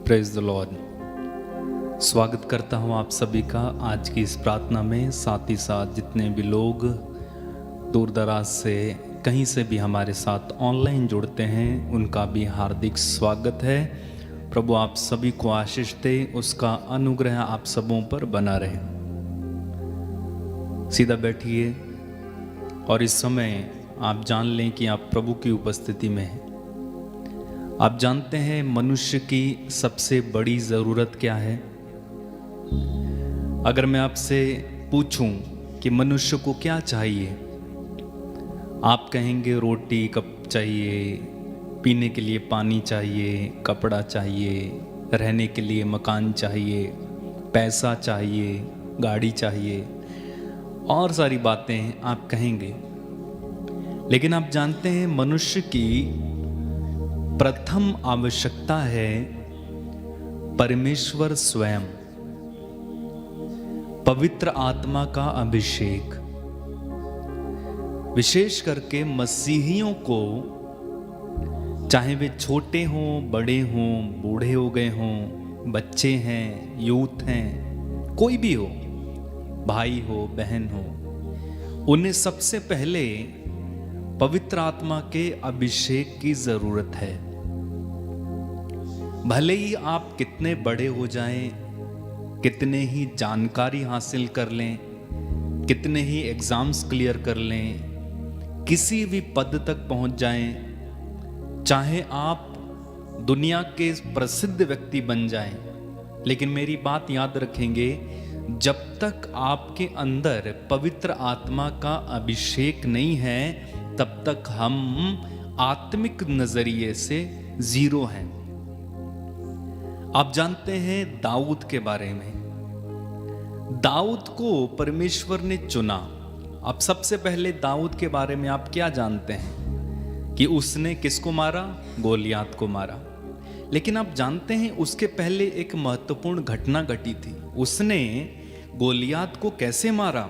Praise the Lord. स्वागत करता हूं आप सभी का आज की इस प्रार्थना में। साथ ही साथ जितने भी लोग दूर दराज से कहीं से भी हमारे साथ ऑनलाइन जुड़ते हैं उनका भी हार्दिक स्वागत है। प्रभु आप सभी को आशीष दे, उसका अनुग्रह आप सबों पर बना रहे। सीधा बैठिए और इस समय आप जान लें कि आप प्रभु की उपस्थिति में हैं। आप जानते हैं मनुष्य की सबसे बड़ी ज़रूरत क्या है? अगर मैं आपसे पूछूं कि मनुष्य को क्या चाहिए, आप कहेंगे रोटी कप चाहिए, पीने के लिए पानी चाहिए, कपड़ा चाहिए, रहने के लिए मकान चाहिए, पैसा चाहिए, गाड़ी चाहिए और सारी बातें आप कहेंगे। लेकिन आप जानते हैं मनुष्य की प्रथम आवश्यकता है परमेश्वर स्वयं, पवित्र आत्मा का अभिषेक। विशेष करके मसीहियों को, चाहे वे छोटे हों, बड़े हों, बूढ़े हो गए हों, बच्चे हैं, यूथ हैं, कोई भी हो, भाई हो, बहन हो, उन्हें सबसे पहले पवित्र आत्मा के अभिषेक की जरूरत है। भले ही आप कितने बड़े हो जाएं, कितने ही जानकारी हासिल कर लें, कितने ही एग्जाम्स क्लियर कर लें, किसी भी पद तक पहुंच जाएं, चाहे आप दुनिया के प्रसिद्ध व्यक्ति बन जाएं, लेकिन मेरी बात याद रखेंगे, जब तक आपके अंदर पवित्र आत्मा का अभिषेक नहीं है तब तक हम आत्मिक नजरिए से जीरो हैं। आप जानते हैं दाऊद के बारे में। दाऊद को परमेश्वर ने चुना। अब सबसे पहले दाऊद के बारे में आप क्या जानते हैं कि उसने किसको मारा? गोलियात को मारा। लेकिन आप जानते हैं उसके पहले एक महत्वपूर्ण घटना घटी थी। उसने गोलियात को कैसे मारा?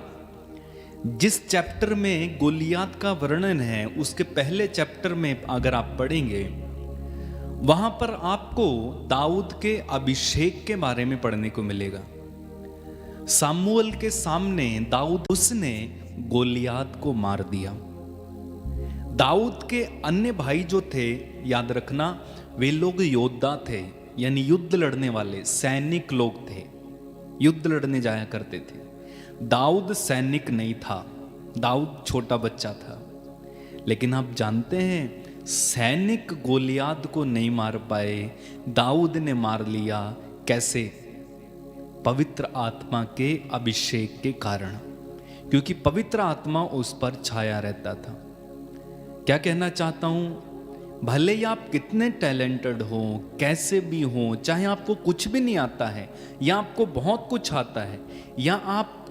जिस चैप्टर में गोलियात का वर्णन है उसके पहले चैप्टर में अगर आप पढ़ेंगे, वहां पर आपको दाऊद के अभिषेक के बारे में पढ़ने को मिलेगा। सामुएल के सामने दाऊद उसने गोलियात को मार दिया। दाऊद के अन्य भाई जो थे, याद रखना, वे लोग योद्धा थे, यानी युद्ध लड़ने वाले सैनिक लोग थे, युद्ध लड़ने जाया करते थे। दाऊद सैनिक नहीं था, दाऊद छोटा बच्चा था। लेकिन आप जानते हैं सैनिक गोलियात को नहीं मार पाए, दाऊद ने मार लिया। कैसे? पवित्र आत्मा के अभिषेक के कारण, क्योंकि पवित्र आत्मा उस पर छाया रहता था। क्या कहना चाहता हूं, भले ही आप कितने टैलेंटेड हो, कैसे भी हो, चाहे आपको कुछ भी नहीं आता है या आपको बहुत कुछ आता है या आप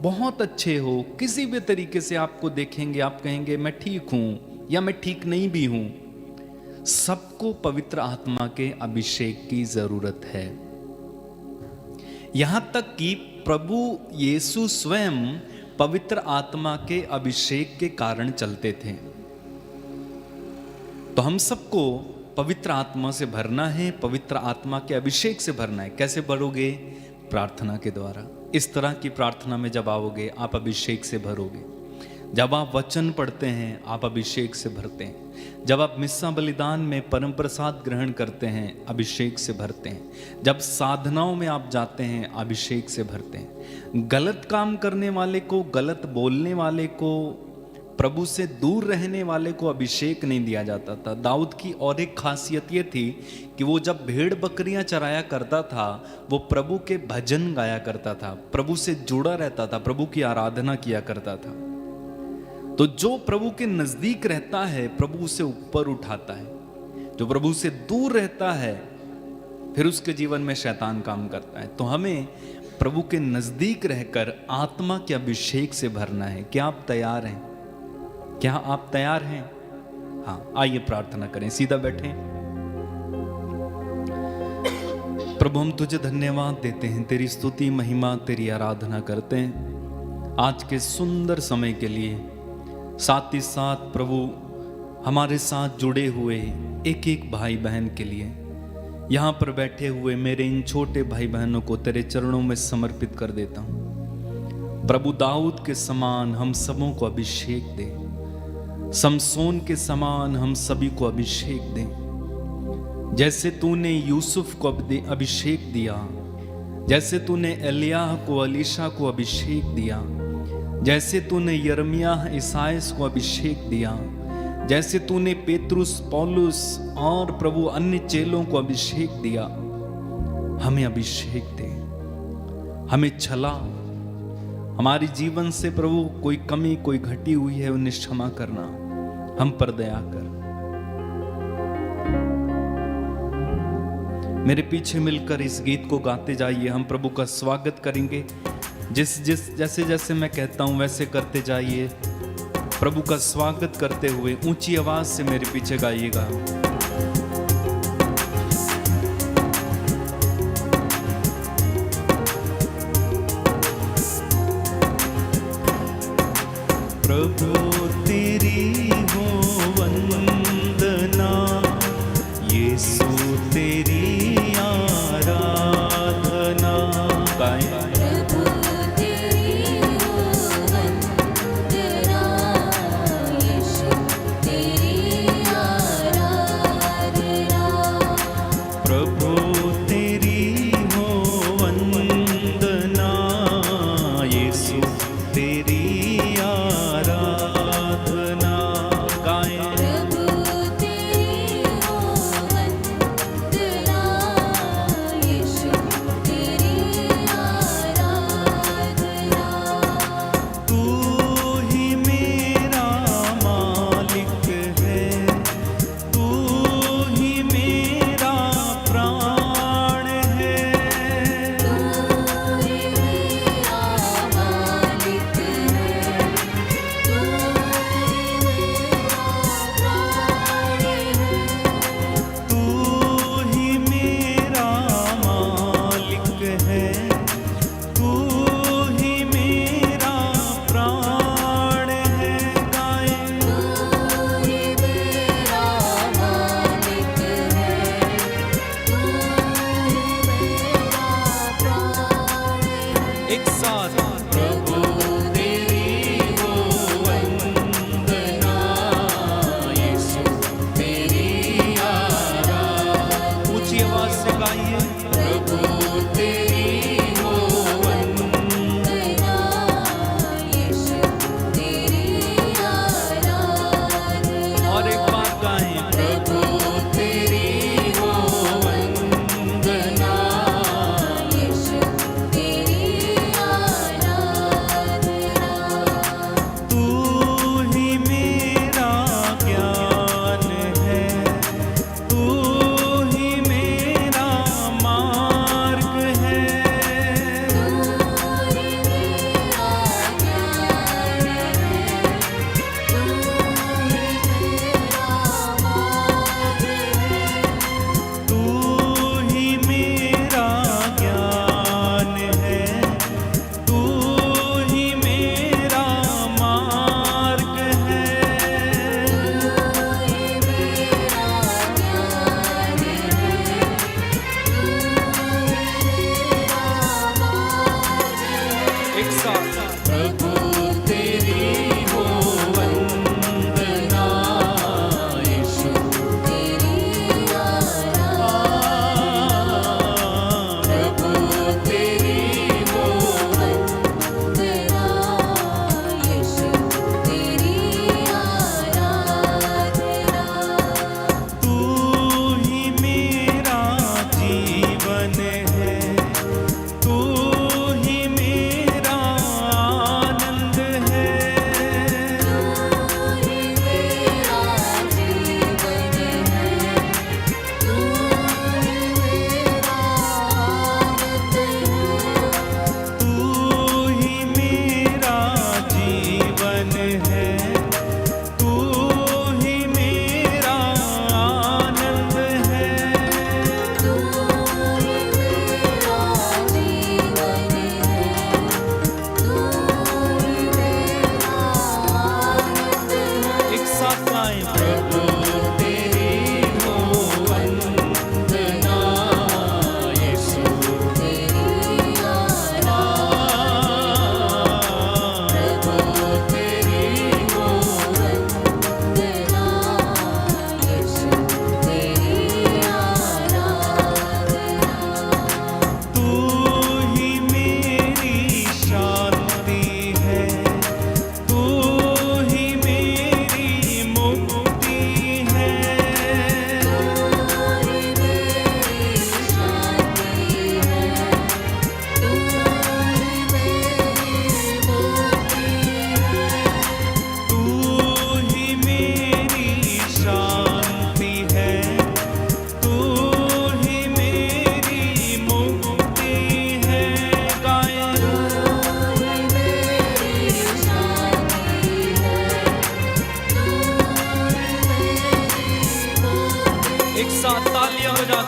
बहुत अच्छे हो, किसी भी तरीके से आपको देखेंगे आप कहेंगे मैं ठीक हूं या मैं ठीक नहीं भी हूं, सबको पवित्र आत्मा के अभिषेक की जरूरत है। यहां तक कि प्रभु यीशु स्वयं पवित्र आत्मा के अभिषेक के कारण चलते थे। तो हम सबको पवित्र आत्मा से भरना है, पवित्र आत्मा के अभिषेक से भरना है। कैसे भरोगे? प्रार्थना के द्वारा। इस तरह की प्रार्थना में जब आओगे आप अभिषेक से भरोगे। जब आप वचन पढ़ते हैं आप अभिषेक से भरते हैं। जब आप मिस्सा बलिदान में परम प्रसाद ग्रहण करते हैं अभिषेक से भरते हैं। जब साधनाओं में आप जाते हैं अभिषेक से भरते हैं। गलत काम करने वाले को, गलत बोलने वाले को, प्रभु से दूर रहने वाले को अभिषेक नहीं दिया जाता था। दाऊद की और एक खासियत ये थी कि वो जब भेड़ बकरियां चराया करता था वो प्रभु के भजन गाया करता था, प्रभु से जुड़ा रहता था, प्रभु की आराधना किया करता था। तो जो प्रभु के नजदीक रहता है प्रभु उसे ऊपर उठाता है। जो प्रभु से दूर रहता है फिर उसके जीवन में शैतान काम करता है। तो हमें प्रभु के नजदीक रहकर आत्मा के अभिषेक से भरना है। क्या आप तैयार हैं? क्या आप तैयार हैं? हाँ, आइए प्रार्थना करें। सीधा बैठें। प्रभु हम तुझे धन्यवाद देते हैं, तेरी स्तुति महिमा तेरी आराधना करते हैं आज के सुंदर समय के लिए। साथ ही साथ प्रभु हमारे साथ जुड़े हुए एक एक भाई बहन के लिए, यहाँ पर बैठे हुए मेरे इन छोटे भाई बहनों को तेरे चरणों में समर्पित कर देता हूँ। प्रभु दाऊद के समान हम सबों को अभिषेक दे, समसोन के समान हम सभी को अभिषेक दे। जैसे तूने यूसुफ को अभिषेक दिया, जैसे तूने एलियाह को, अलीशा को अभिषेक दिया, जैसे तूने यिर्मयाह, इसायास को अभिषेक दिया, जैसे तूने पेतरुस, पौलुस और प्रभु अन्य चेलों को अभिषेक दिया, हमें अभिषेक दे, हमें छला। हमारी जीवन से प्रभु कोई कमी, कोई घटी हुई है, उन्हें क्षमा करना, हम पर दया कर। मेरे पीछे मिलकर इस गीत को गाते जाइए। हम प्रभु का स्वागत करेंगे। जैसे जैसे मैं कहता हूं वैसे करते जाइए। प्रभु का स्वागत करते हुए ऊंची आवाज से मेरे पीछे गाइएगा। प्रभु तेरी हो वंदना, यीशु तेरी आराधना। प्रभु तेरी हो वंदना, यीशु तेरी आराधना। प्रभु तेरी हो वंदना, यीशु तेरी आराधना। गाएं। प्रभु तेरी हो वंदना, यीशु तेरी आराधना। तू ही मेरा मालिक है, तू ही मेरा प्राण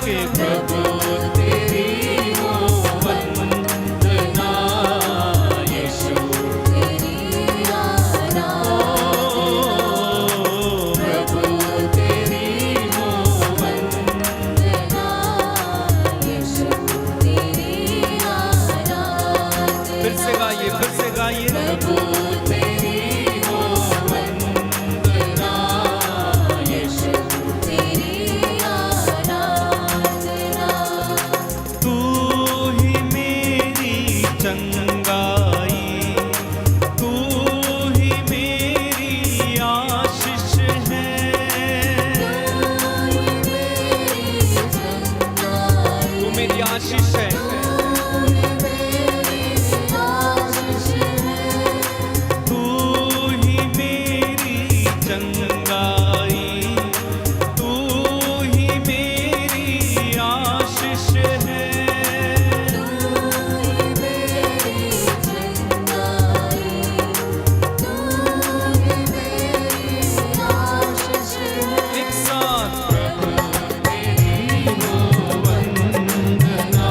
के प्रभु तेरी हो वंदना यीशु तेरी आराधना प्रभु तेरी हो वंदना यीशु तेरी आराधना फिर से गाइए प्रभु तेरी हो वंदना यीशु तेरी आराधना तू ही मेरी चंगाई तू ही मेरी आशीष है तू मेरी आशीष है तू ही मेरी चंगाई तू ही मेरी आशीष है एक साथ प्रभु तेरी हो वंदना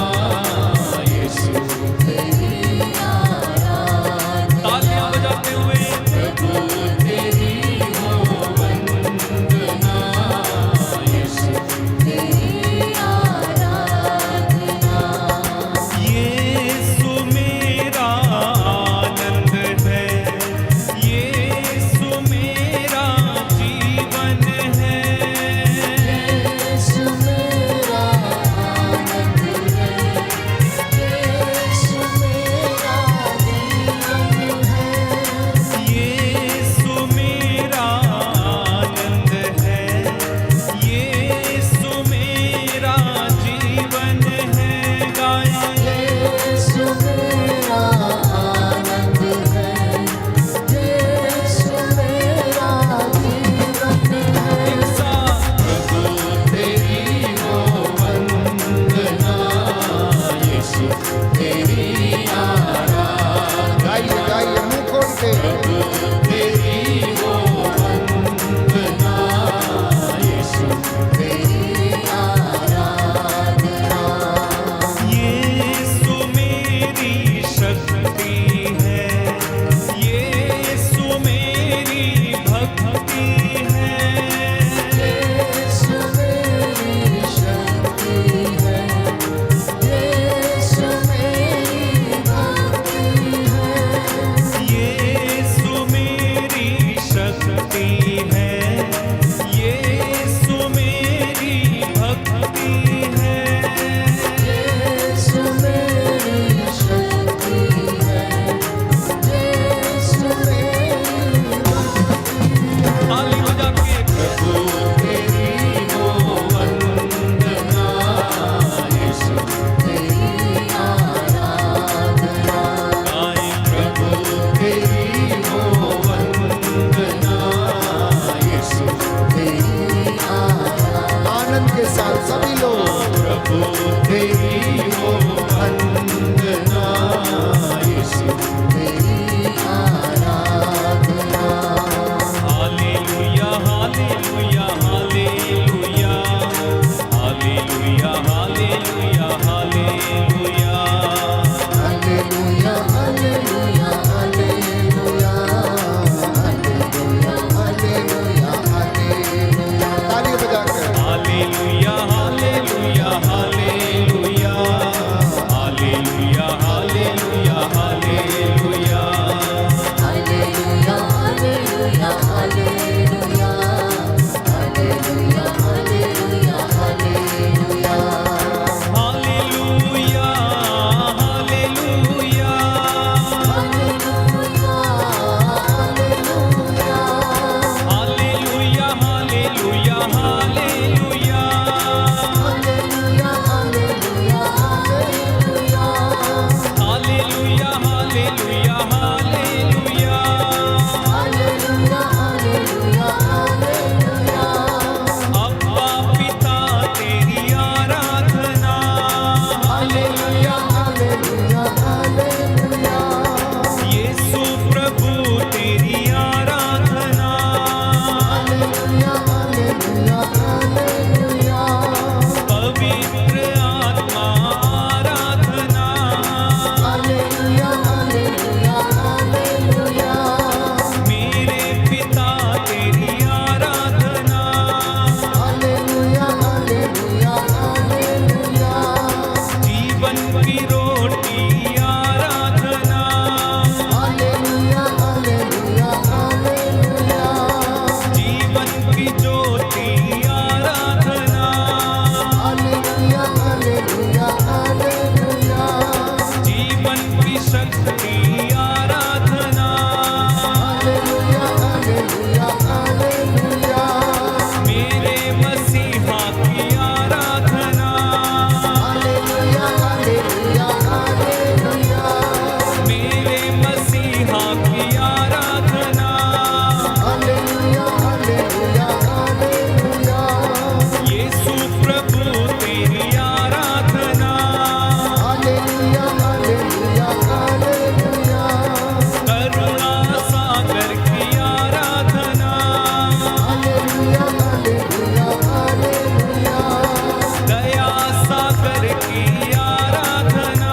की आराधना,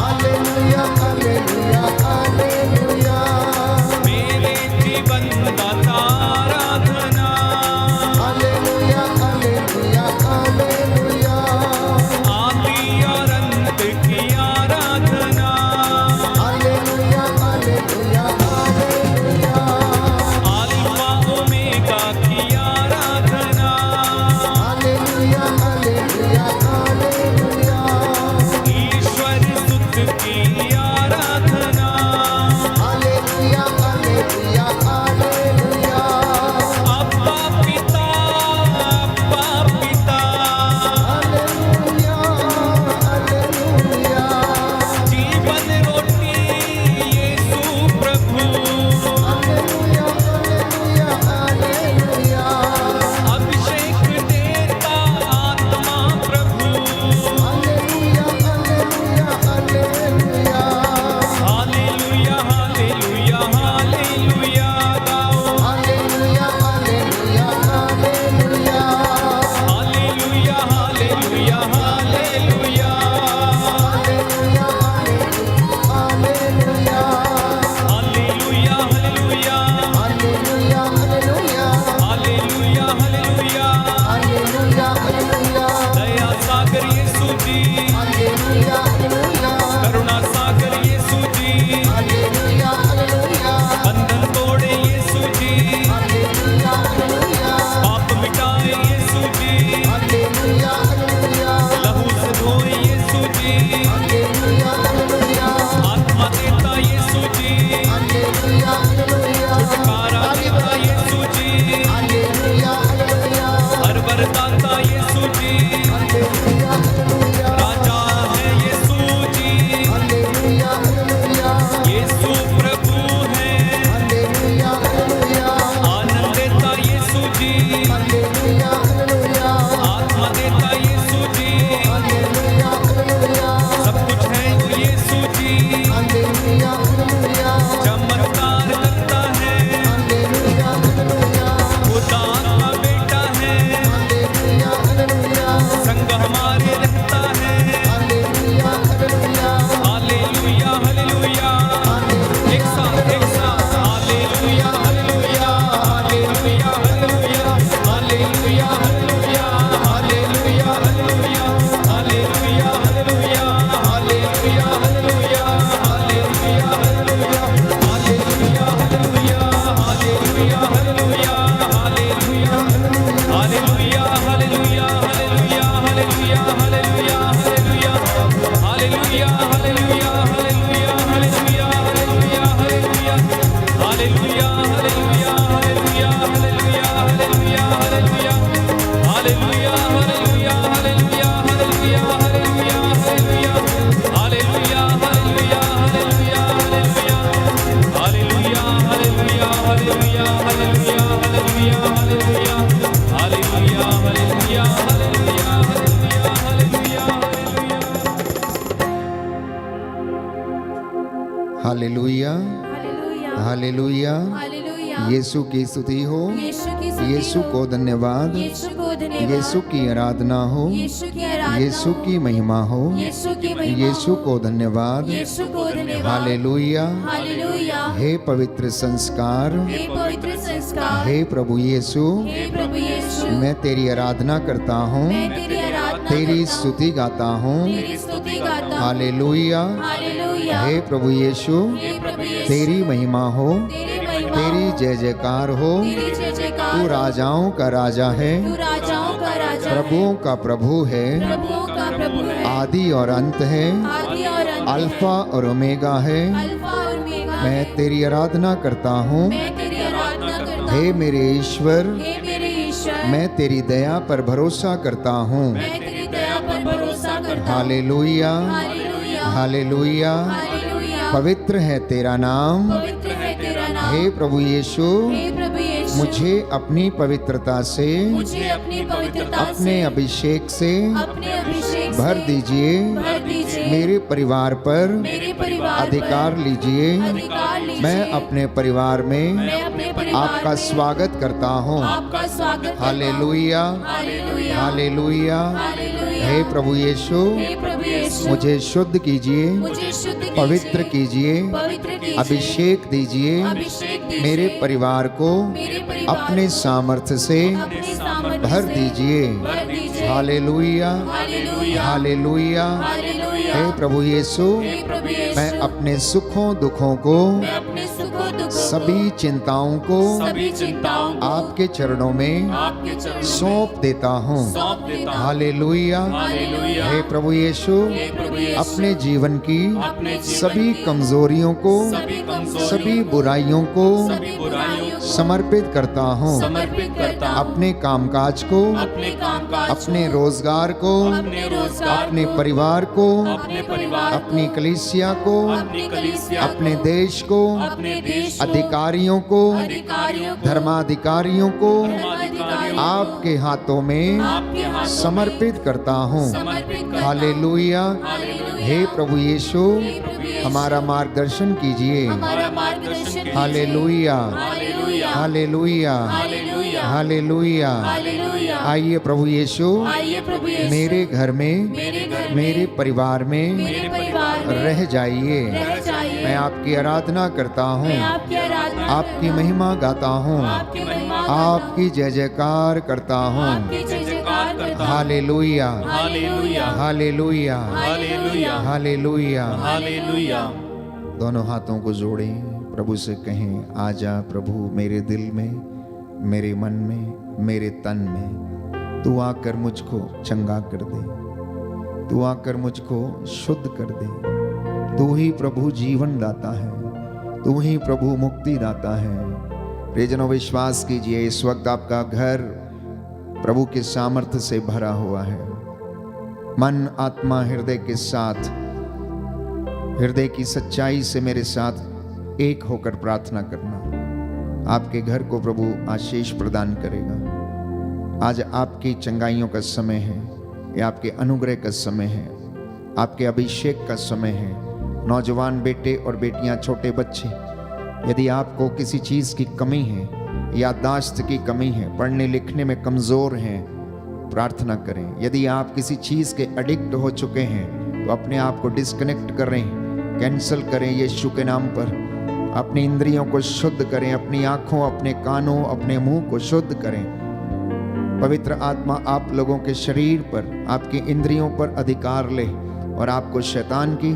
हालेलुया हालेलुया हालेलुया मेरे जीवन दाता आराधना, हालेलुया हालेलुया हालेलुया आदि और अंत की आराधना, hallelujah hallelujah hallelujah alpha omega की आराधना, हालेलुया हालेलुया हालेलुया ईश्वर सुत की आराधना, हालेलुया हालेलुया हालेलुया अब्बा पिता, अब्बा पिता, हालेलुया हालेलुया जीवन रोटी यीशु प्रभु, हालेलुया हालेलुया हालेलुया अभिषेक देता आत्मा प्रभु, hallelujah hallelujah hallelujah hallelujah hallelujah hallelujah गाओ, hallelujah hallelujah hallelujah hallelujah hallelujah hallelujah, hallelujah hallelujah hallelujah, hallelujah hallelujah hallelujah hallelujah, hallelujah hallelujah दया सागर यीशु जी, हालेलुया हालेलुया करुणा सागर यीशु जी, हालेलुया हालेलुया बंधन तोड़े यीशु जी, हालेलुया हालेलुया पाप मिटाए यीशु जी, हालेलुया हालेलुया लहू से धोए यीशु जी, हालेलुया हालेलुया आत्मा देता यीशु जी, हालेलुया हालेलुया छुटकारा देता यीशु जी, हालेलुया हालेलुया हर वरदाता यीशु जी, हालेलुया हालेलुया राजा है यीशु जी, हालेलुया हालेलुया यीशु प्रभु है, हालेलुया हालेलुया आनंद देता यीशु जी, हालेलुया हालेलुया आत्मा देता यीशु जी, हालेलुया हालेलुया सब कुछ है वो यीशु जी, हालेलुया हालेलुया चमत्कार करता है, हालेलुया हालेलुया खुदा का बेटा है, हालेलुया हालेलुया संग हमारे रहता है, हालेलुया हालेलुया हालेलुया हालेलुया, एक साथ hallelujah hallelujah, hallelujah hallelujah, hallelujah hallelujah, hallelujah hallelujah, hallelujah hallelujah, hallelujah hallelujah, hallelujah hallelujah, hallelujah hallelujah, hallelujah hallelujah, hallelujah hallelujah, hallelujah hallelujah, hallelujah hallelujah, hallelujah hallelujah, hallelujah hallelujah, hallelujah hallelujah, hallelujah, hallelujah hallelujah, hallelujah hallelujah, hallelujah hallelujah, hallelujah hallelujah, hallelujah hallelujah, hallelujah hallelujah, hallelujah hallelujah, hallelujah hallelujah, hallelujah hallelujah, hallelujah hallelujah, hallelujah hallelujah, hallelujah hallelujah, hallelujah hallelujah, hallelujah hallelujah hallelujah hallelujah hallelujah Yeshu की स्तुति हो, यीशु की स्तुति यीशु हो, को धन्यवाद, यीशु को धन्यवाद, यीशु की आराधना हो, यीशु की आराधना यीशु हो, की महिमा हो, यीशु की महिमा यीशु हो, को धन्यवाद। यीशु को धन्यवाद, हालेलुया हालेलुया हे पवित्र संस्कार, हे पवित्र संस्कार, हे प्रभु यीशु, हे प्रभु यीशु, मैं तेरी आराधना करता हूँ, मैं तेरी आराधना तेरी करता हूँ, स्तुति गाता हूँ। तेरी स्तुति गाता हूँ, हालेलुया हालेलुया हे प्रभु यीशु, हे प्रभु यीशु, तेरी महिमा हो, तेरी महिमा तेरी हो, जय जयकार हो। तेरी जय जयकार तू हो, राजाओं का राजा है, तू राजाओं का राजा है, प्रभुओं का प्रभु है, प्रभुओं का प्रभु है, आदि और अंत है, आदि और अंत है, अल्फा और ओमेगा है। अल्फा और ओमेगा मैं है। तेरी आराधना करता हूँ, मैं तेरी आराधना करता हे हूँ, मेरे ईश्वर, हे मेरे ईश्वर, मैं तेरी दया पर भरोसा करता हूँ। मैं तेरी दया पर भरोसा करता हूँ। हालेलुया हालेलुया हालेलुया हालेलुया, पवित्र है तेरा नाम। पवित्र है तेरा नाम, हे प्रभु यीशु, हे प्रभु यीशु, मुझे अपनी पवित्रता से, मुझे अपनी पवित्रता अपने से, अभिषेक से अपने अभिषेक भर से दीजिए। भर दीजिए। मेरे परिवार पर मेरे परिवार अधिकार पर लीजिए। अधिकार लीजिए। मैं अपने परिवार में मैं अपने परिवार आपका में स्वागत करता हूँ। आपका स्वागत करता हूँ। हालेलुया हालेलुया हालेलुया हालेलुया हे प्रभु यीशु हे प्रभु यीशु मुझे शुद्ध कीजिए, मुझे शुद्ध कीजिए, पवित्र कीजिए, पवित्र कीजिए, अभिषेक दीजिए, अभिषेक दीजिए, मेरे परिवार को मेरे परिवार अपने सामर्थ्य से अपने सामर्थ्य भर से दीजिए। भर दीजिए। Hallelujah, hallelujah, hallelujah. हालेलुया। हे प्रभु यीशु हे प्रभु यीशु मैं अपने सुखों दुखों को, मैं अपने सुखों दुखों सभी चिंताओं को सभी चिंताओं को आपके चरणों में आपके चरणों सौंप देता हूँ। सौंप देता हूँ। Hallelujah, hallelujah. हे प्रभु यीशु हे प्रभु यीशु अपने जीवन की अपने जीवन सभी कमजोरियों को, सभी कमजोरियों सभी बुराइयों को सभी बुराइयों को समर्पित करता हूँ। समर्पित करता हूँ। अपने कामकाज को, अपने कामकाज अपने रोजगार को, अपने रोजगार अपने परिवार को, अपने परिवार अपनी कलीसिया को, अपनी कलीसिया अपने देश को, अपने देश अधिकारियों को, अधिकारियों को धर्माधिकारियों को धर्माधिकारियों आपके हाथों में आपके हाथ समर्पित करता हूँ। समर्पित करता हालेलुया, हे प्रभु यीशु हमारा मार्गदर्शन कीजिए। हमारा मार्गदर्शन कीजिए। Hallelujah, hallelujah, hallelujah, hallelujah, hallelujah. Hallelujah. आइए प्रभु यीशु आइए प्रभु यीशु मेरे घर में, मेरे घर मेरे परिवार में मेरे परिवार में रह जाइए। रह जाइए। मैं आपकी आराधना करता हूँ, मैं आपकी आराधना आपकी महिमा गाता हूँ, आपकी महिमा आपकी जय जयकार करता हूँ। आपकी जय जयकार करता हूँ। Hallelujah, hallelujah hallelujah, hallelujah hallelujah. Hallelujah. दोनों हाथों को जोड़ें, प्रभु से कहें, आजा प्रभु मेरे दिल में, मेरे मन में, मेरे तन में। तू आकर मुझको चंगा कर दे, तू आकर मुझको शुद्ध कर दे। तू ही प्रभु जीवन दाता है, तू ही प्रभु मुक्ति दाता है। प्रियजनों विश्वास कीजिए, इस वक्त आपका घर प्रभु के सामर्थ्य से भरा हुआ है। मन, आत्मा, हृदय के साथ, हृदय की सच्चाई से मेरे साथ एक होकर प्रार्थना करना। आपके घर को प्रभु आशीष प्रदान करेगा। आज आपकी चंगाइयों का समय है, ये आपके अनुग्रह का समय है, आपके अभिषेक का समय है। नौजवान बेटे और बेटियां, छोटे बच्चे, यदि आपको किसी चीज़ की कमी है, याददाश्त की कमी है, पढ़ने लिखने में कमज़ोर हैं, प्रार्थना करें। यदि आप किसी चीज़ के एडिक्ट हो चुके हैं तो अपने आप को डिस्कनेक्ट करें, कैंसिल करें यीशु के नाम पर। अपनी इंद्रियों को शुद्ध करें, अपनी आँखों, अपने कानों, अपने मुंह को शुद्ध करें। पवित्र आत्मा आप लोगों के शरीर पर, आपकी इंद्रियों पर अधिकार ले और आपको शैतान की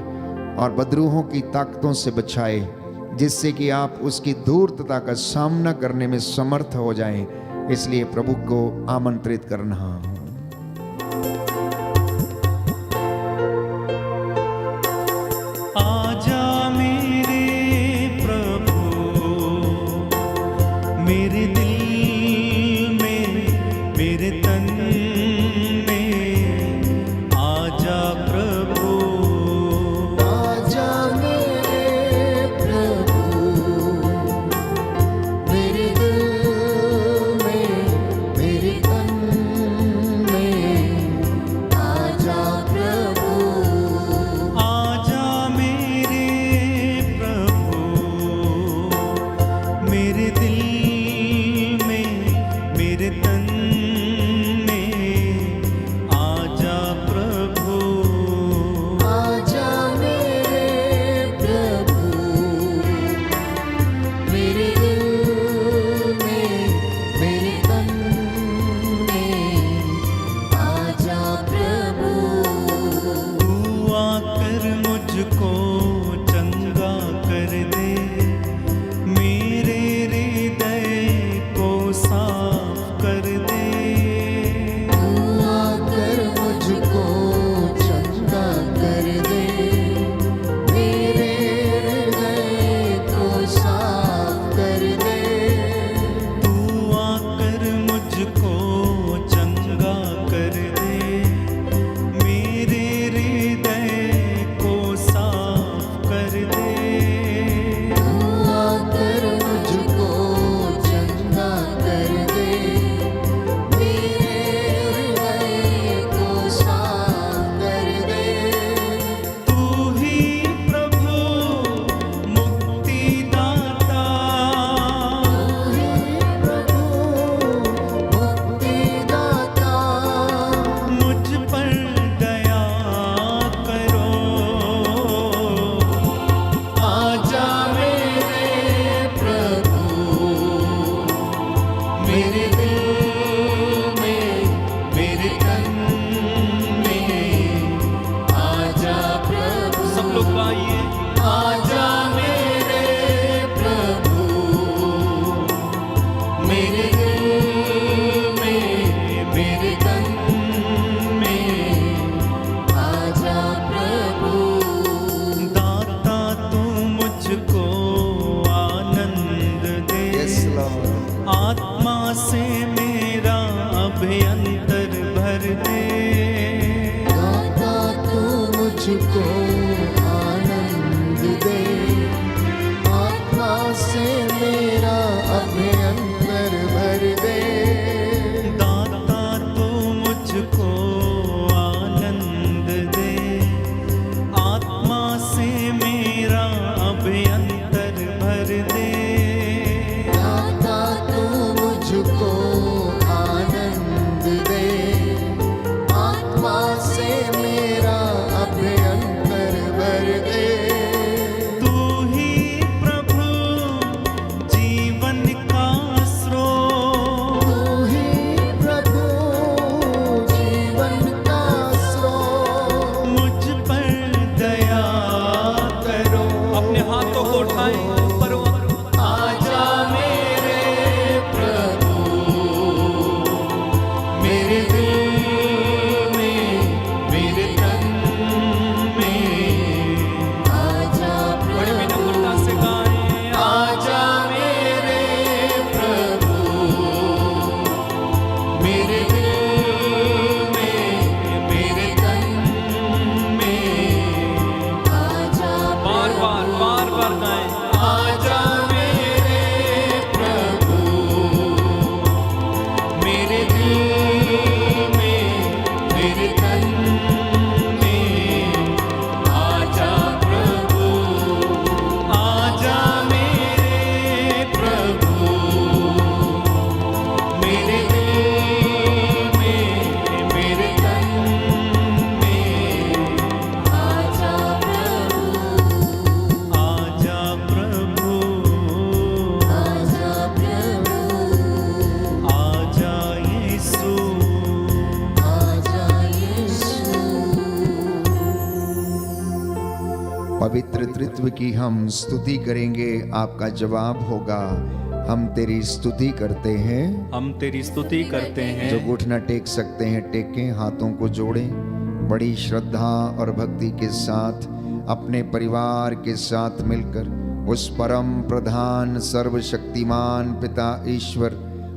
और बदरूहों की ताकतों से बचाए, जिससे कि आप उसकी धूर्तता का सामना करने में समर्थ हो जाएं। इसलिए प्रभु को आमंत्रित करना। आजा मेरे प्रभु मेरे दिल में, मेरे तन में। आजा प्रभु, आजा मेरे प्रभु मेरे दिल में, मेरे तन लोग गाइए। आजा मेरे प्रभु मेरे दिल में मेरे तन में आजा प्रभु। दाता तू मुझको आनंद दे, Yes, Lord. आत्मा से मेरा अभ्यंतर भर दे। दाता तू मुझको आनंद दे, आत्मा से मेरा अभ्यंतर भर दे। दाता तू मुझको आनंद दे, आत्मा से मेरा अभ्यंतर भर दे। दाता तू मुझको आनंद दे, आत्मा से मेरा अभ्यंतर भर दे। तू ही प्रभु जीवन का स्रोत, तू ही प्रभु जीवन का स्रोत। मुझ पर दया करो। अपने हाथों को उठाएं ऊपर। आजा मेरे प्रभु मेरे दिल में मेरे तन में आजा बड़े प्रभु। विनम्रता से गाएं। आजा मेरे प्रभु मेरे दिल में मेरे तन में आजा बार बार बार बार गाएं। आजा मेरे प्रभु मेरे दिल में मेरे तन में आजा प्रभु। आजा मेरे प्रभु मेरे दिल में मेरे तन में आजा प्रभु। आजा प्रभु, आजा प्रभु। आजा यीशु। आजा यीशु। पवित्र त्रित्व की हम स्तुति करेंगे, आपका जवाब होगा हम तेरी स्तुति करते हैं। हम तेरी स्तुति करते हैं। जो घुटना टेक सकते हैं टेकें, हाथों को जोड़ें, बड़ी श्रद्धा और भक्ति के साथ अपने परिवार के साथ मिलकर उस परम प्रधान सर्वशक्तिमान पिता ईश्वर,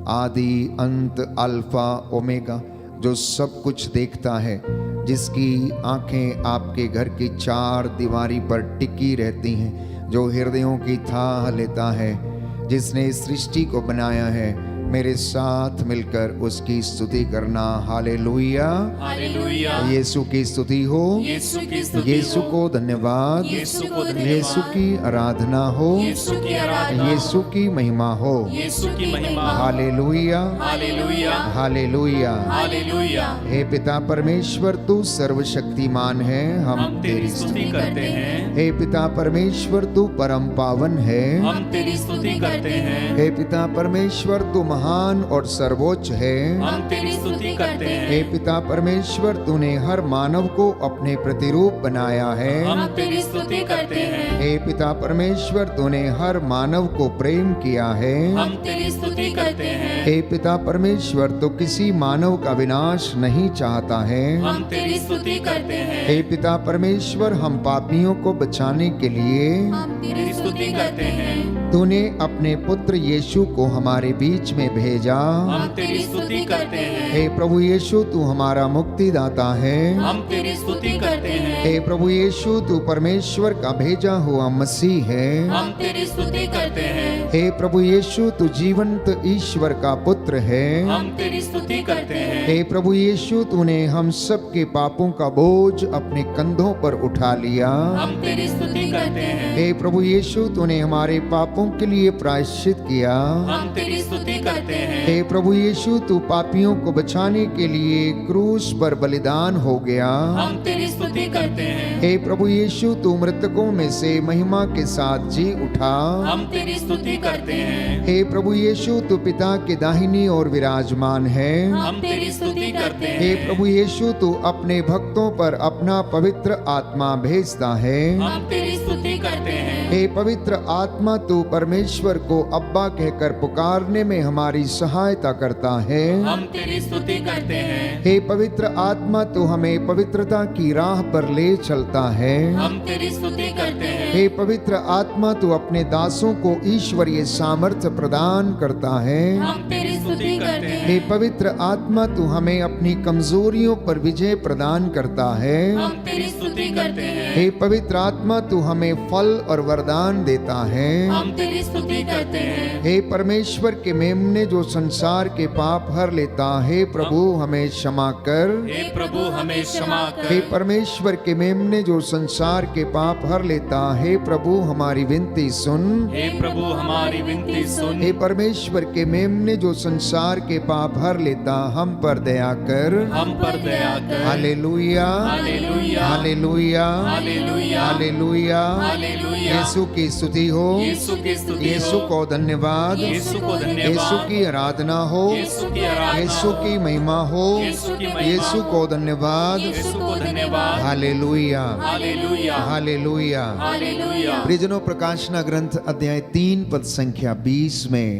आदि अंत अल्फा ओमेगा, जो सब कुछ देखता है, जिसकी आंखें आपके घर की चार दीवारी पर टिकी रहती हैं, जो हृदयों की थाह लेता है, जिसने इस सृष्टि को बनाया है, मेरे साथ मिलकर उसकी स्तुति करना। Hallelujah, hallelujah. यीशु की स्तुति हो, यीशु की स्तुति यीशु हो। को धन्यवाद, यीशु को धन्यवाद। यीशु की आराधना हो, यीशु की आराधना। यीशु की महिमा हो। यीशु की महिमा। Hallelujah, hallelujah. हालेलुया। हालेलुया। हे पिता परमेश्वर, तू सर्वशक्तिमान है, हम तेरी स्तुति करते हैं। हे पिता परमेश्वर, तू परम पावन है। हम तेरी स्तुति करते हैं। हे पिता परमेश्वर, तू महान और सर्वोच्च है। हम तेरी स्तुति करते हैं। हे पिता परमेश्वर, तूने हर मानव को अपने प्रतिरूप बनाया है। हम तेरी स्तुति करते हैं। हे पिता परमेश्वर, तूने हर मानव को प्रेम किया है। हम तेरी स्तुति करते हैं। हे पिता परमेश्वर, तो किसी मानव का विनाश नहीं चाहता है। हम तेरी स्तुति करते हैं। हे पिता परमेश्वर, हम पापियों को बचाने के लिए हम तेरी स्तुति करते हैं। तूने अपने पुत्र यीशु को हमारे बीच में भेजा। हम तेरी स्तुति करते हैं। हे प्रभु यीशु, तू हमारा मुक्तिदाता है। हम तेरी स्तुति करते हैं। हे प्रभु यीशु, तू परमेश्वर का भेजा हुआ मसीह है। हम तेरी स्तुति करते हैं। हे प्रभु यीशु, तू जीवंत ईश्वर का पुत्र है। हम तेरी स्तुति करते हैं। हे प्रभु यीशु, तूने हम सब के पापों का बोझ अपने कंधों पर उठा लिया। हम तेरी स्तुति करते हैं। हे प्रभु यीशु, तूने हमारे पापों के लिए प्रायश्चित किया। हम तेरी स्तुति करते हैं। हे प्रभु यीशु, तू पापियों को बचाने के लिए क्रूस पर बलिदान हो गया। हम तेरी स्तुति करते हैं। हे प्रभु यीशु, तू मृतकों में से महिमा के साथ जी उठा। हम तेरी स्तुति करते हैं। हे प्रभु यीशु, तू पिता के दाहिनी ओर विराजमान है। हम तेरी स्तुति करते हैं। हे प्रभु यीशु, तू अपने भक्तों पर अपना पवित्र आत्मा भेजता है। हम तेरी स्तुति करते हैं। हे पवित्र आत्मा, तू परमेश्वर को अब्बा कहकर पुकारने में हमारी सहायता करता है। हम तेरी स्तुति करते हैं। हे पवित्र आत्मा, तू हमें पवित्रता की राह पर ले चलता है। हम तेरी स्तुति करते हैं। हे पवित्र आत्मा, तू अपने दासों को ईश्वरीय सामर्थ्य प्रदान करता है। हम तेरी स्तुति करते हैं। हे पवित्र आत्मा, तू हमें अपनी कमजोरियों पर विजय प्रदान करता है। हम तेरी स्तुति करते हैं। हे पवित्र आत्मा, तू हमें फल और वरदान देता है। हम तेरी स्तुति करते हैं। हे परमेश्वर के मेमने जो संसार के पाप हर लेता, हे प्रभु हमें क्षमा कर। हे प्रभु हमें क्षमा हे कर। परमेश्वर के मेमने जो संसार के पाप हर लेता, हे प्रभु हमारी विनती सुन। हे प्रभु हमारी विनती सुन। हे परमेश्वर के मेमने जो संसार के पाप हर लेता, हम पर दया कर। हम पर दया कर। Hallelujah, hallelujah, hallelujah, hallelujah, hallelujah. Hallelujah. Yeshu की स्तुति हो, यीशु की स्तुति यीशु हो। को धन्यवाद, यीशु को धन्यवाद। यीशु की आराधना हो, यीशु की आराधना यीशु की महिमा हो, यीशु की महिमा। यीशु को धन्यवाद। यीशु को धन्यवाद। Hallelujah, hallelujah, hallelujah. हालेलुया। प्रियजनों, प्रकाशना ग्रंथ अध्याय 3 पद संख्या 20 में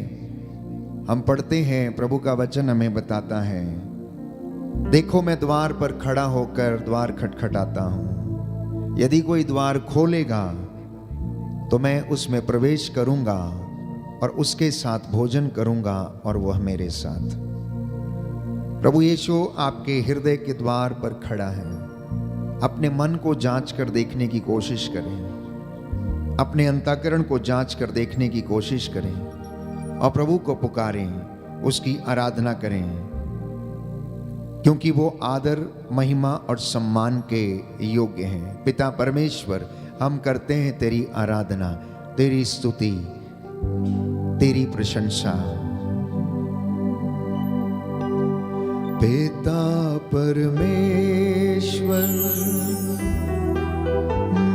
हम पढ़ते हैं, प्रभु का वचन हमें बताता है, देखो मैं द्वार पर खड़ा होकर द्वार खटखटाता हूं। यदि कोई द्वार खोलेगा तो मैं उसमें प्रवेश करूंगा और उसके साथ भोजन करूंगा और वह मेरे साथ। प्रभु यीशु आपके हृदय के द्वार पर खड़ा है। अपने मन को जांच कर देखने की कोशिश करें, अपने अंतःकरण को जांच कर देखने की कोशिश करें और प्रभु को पुकारें, उसकी आराधना करें, क्योंकि वो आदर, महिमा और सम्मान के योग्य हैं। पिता परमेश्वर, हम करते हैं तेरी आराधना, तेरी स्तुति, तेरी प्रशंसा। पिता परमेश्वर,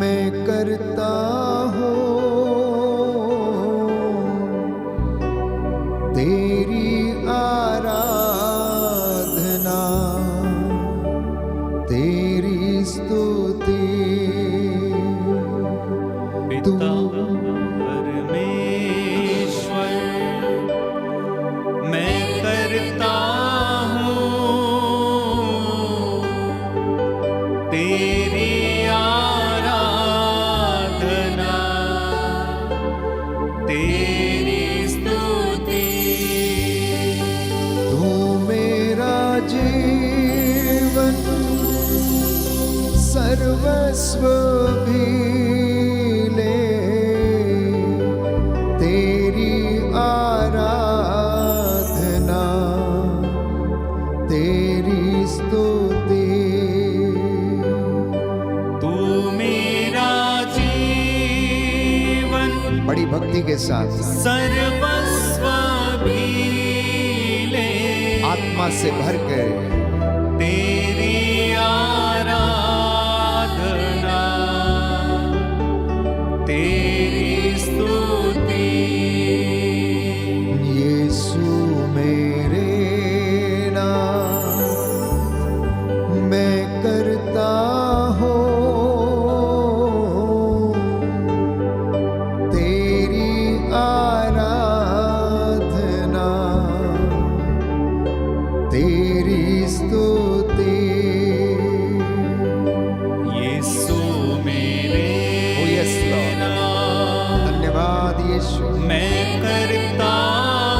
मैं करता हूँ तेरी आराधना, तेरी स्तुति। पिता परमेश्वर, मैं करता हूँ तेरी आराधना, तेरी स्तुति। तू मेरा जीवन सर्वस्व भी ले, तेरी आराधना, तेरी स्तुति। तू मेरा जीवन बड़ी भक्ति के साथ सर्वस्व भी ले, आत्मा से भर कर तेरी आराधना, तेरी स्तुति। यीशु मेरे नाम मैं करता हूँ तेरी आराधना, तेरी स्तुति। यीशु मेरे Oh, yes, Lord. नाम धन्यवाद यीशु। मैं करता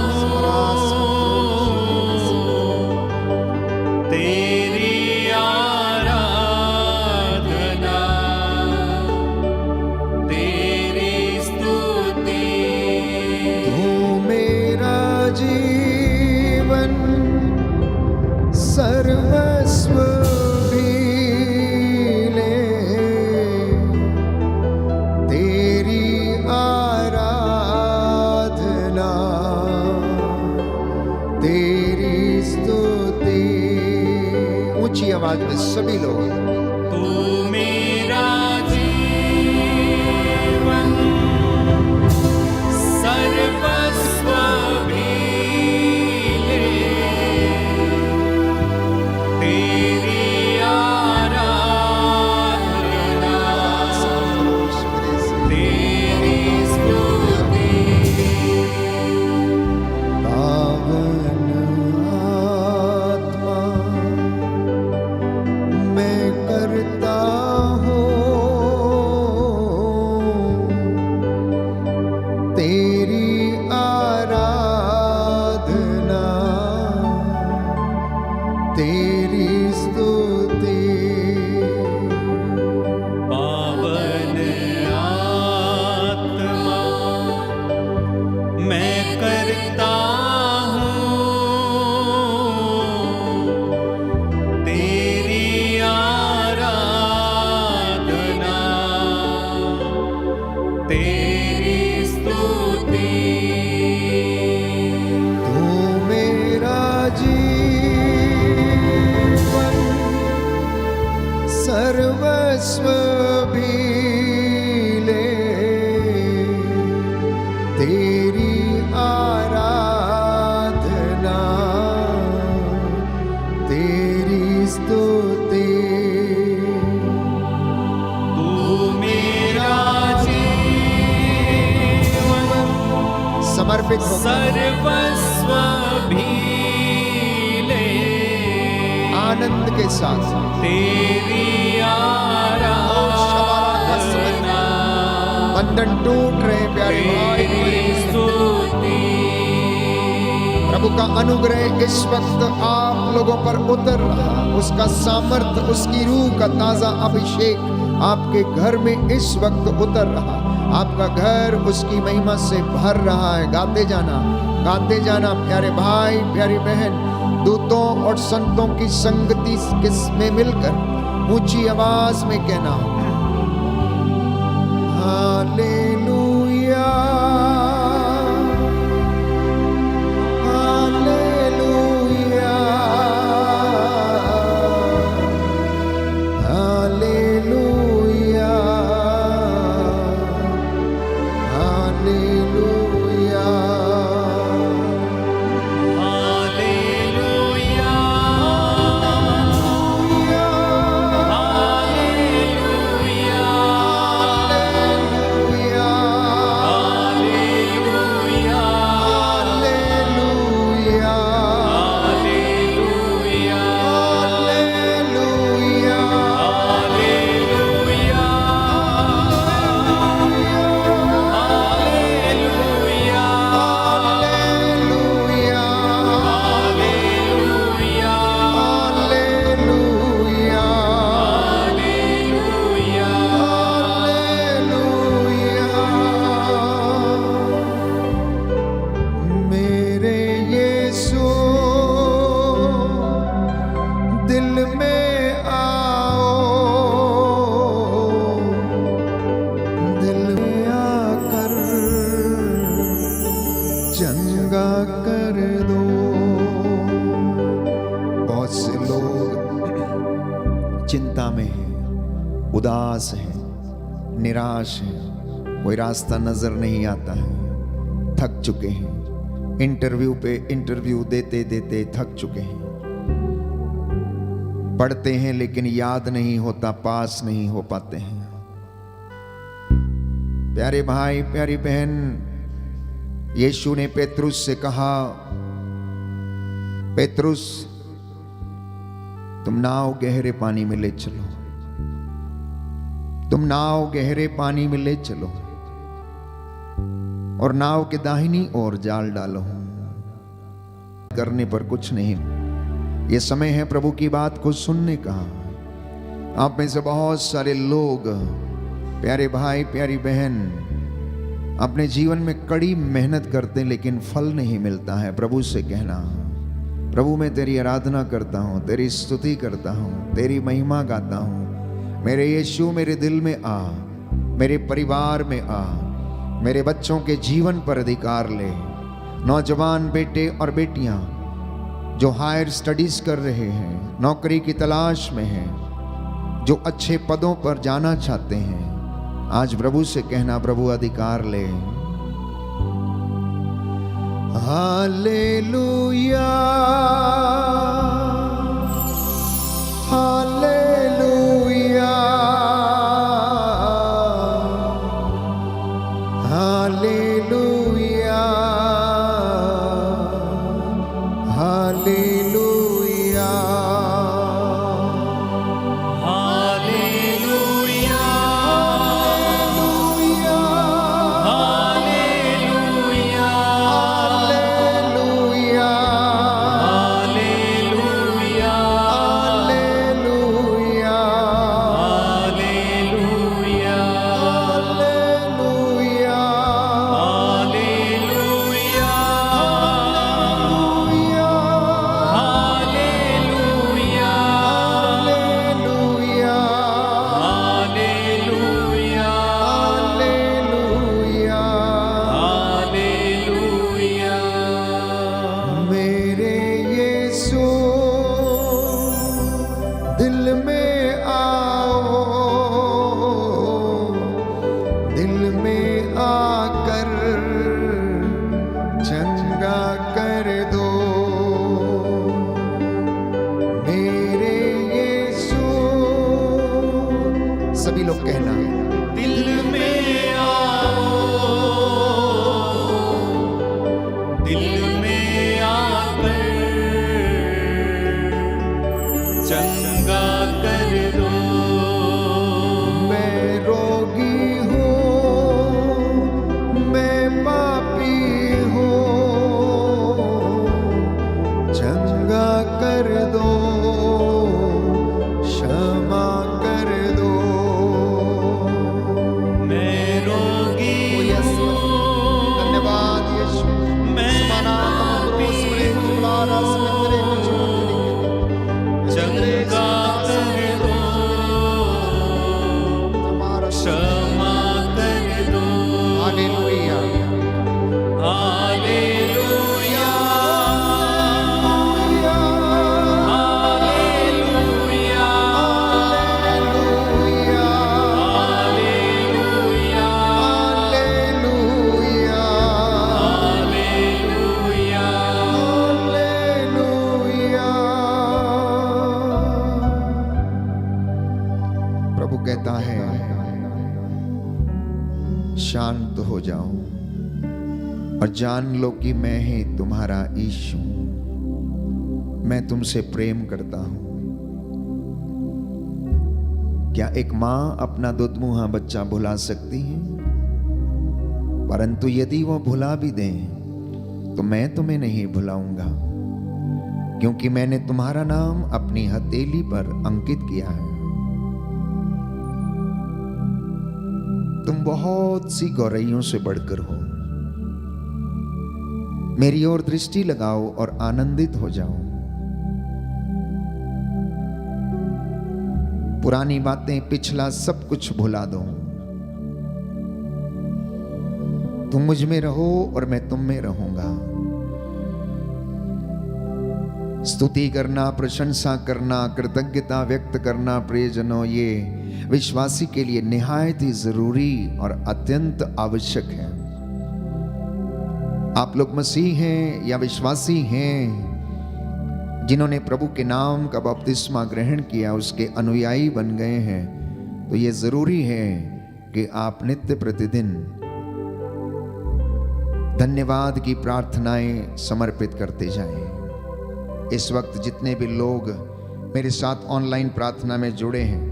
हूँ तेरी आराधना, तेरी स्तुति। तू मेरा जीवन सर्वस्व भी ले, तेरी आराधना, तेरी स्तुति। ऊंची आवाज में सभी लोग तू मेरा तेरी स्तुति। तू मेरा जीवन सर्वस्व भी ले, तेरी आराधना तेरी स्तुति। तू मेरा जीवन समर्पित हो सर्वस्व भी ले, आनंद के साथ तेरी आराधना बंधन टूट रहे प्यारे भाई। तेरी स्तुति। प्रभु का अनुग्रह इस वक्त आप लोगों पर उतर रहा, उसका सामर्थ्य, उसकी रूह का ताजा अभिषेक आपके घर में इस वक्त उतर रहा। आपका घर उसकी महिमा से भर रहा है। गाते जाना प्यारे भाई प्यारी बहन। दूतों और संतों की संगति में मिलकर ऊंची आवाज में कहना, हालेलुया हालेलुया हालेलुया हालेलुया चिंता में है, उदास है, निराश है, कोई रास्ता नजर नहीं आता है, थक चुके हैं, इंटरव्यू पे इंटरव्यू देते देते थक चुके हैं, पढ़ते हैं लेकिन याद नहीं होता, पास नहीं हो पाते हैं। प्यारे भाई प्यारी बहन, यीशु ने पेतरुस से कहा, पेतरुस तुम नाव गहरे पानी में ले चलो, तुम नाव गहरे पानी में ले चलो और नाव के दाहिनी ओर जाल डालो, करने पर कुछ नहीं। ये समय है प्रभु की बात को सुनने का। आप में से बहुत सारे लोग, प्यारे भाई प्यारी बहन, अपने जीवन में कड़ी मेहनत करते हैं लेकिन फल नहीं मिलता है। प्रभु से कहना, प्रभु मैं तेरी आराधना करता हूँ, तेरी स्तुति करता हूँ, तेरी महिमा गाता हूँ। मेरे यीशु मेरे दिल में आ, मेरे परिवार में आ, मेरे बच्चों के जीवन पर अधिकार ले। नौजवान बेटे और बेटियाँ जो हायर स्टडीज कर रहे हैं, नौकरी की तलाश में हैं, जो अच्छे पदों पर जाना चाहते हैं, आज प्रभु से कहना, प्रभु अधिकार ले। हालेलुया हालेलुया हालेलुया हालेलुया दिल में आओ, दिल में आकर चंगा कर दो। मैं रोगी हूँ, मैं पापी हूँ, चंगा कर दो, क्षमा कर दो। मैं रोगी हूँ, धन्यवाद यीशु। मैं पापी चंगा कर दो, क्षमा कर दो। Hallelujah, hallelujah, hallelujah, hallelujah, hallelujah, hallelujah, hallelujah. Hallelujah. प्रभु कहता है शांत हो जाओ और जान लो कि मैं ही तुम्हारा यीशु, मैं तुमसे प्रेम करता हूं। क्या एक मां अपना दुधमुहा बच्चा भुला सकती है? परंतु यदि वो भुला भी दें तो मैं तुम्हें नहीं भुलाऊंगा, क्योंकि मैंने तुम्हारा नाम अपनी हथेली पर अंकित किया है। तुम बहुत सी गौरैयों से बढ़कर हो। मेरी ओर दृष्टि लगाओ और आनंदित हो जाओ। पुरानी बातें, पिछला सब कुछ भुला दो। तुम मुझ में रहो और मैं तुम में रहूंगा। स्तुति करना, प्रशंसा करना, कृतज्ञता व्यक्त करना, प्रियजनों, ये विश्वासी के लिए निहायत ही जरूरी और अत्यंत आवश्यक है। आप लोग मसीह हैं या विश्वासी हैं जिन्होंने प्रभु के नाम का बपतिस्मा ग्रहण किया, उसके अनुयायी बन गए हैं, तो ये जरूरी है कि आप नित्य प्रतिदिन धन्यवाद की प्रार्थनाएं समर्पित करते जाएं। इस वक्त जितने भी लोग मेरे साथ ऑनलाइन प्रार्थना में जुड़े हैं,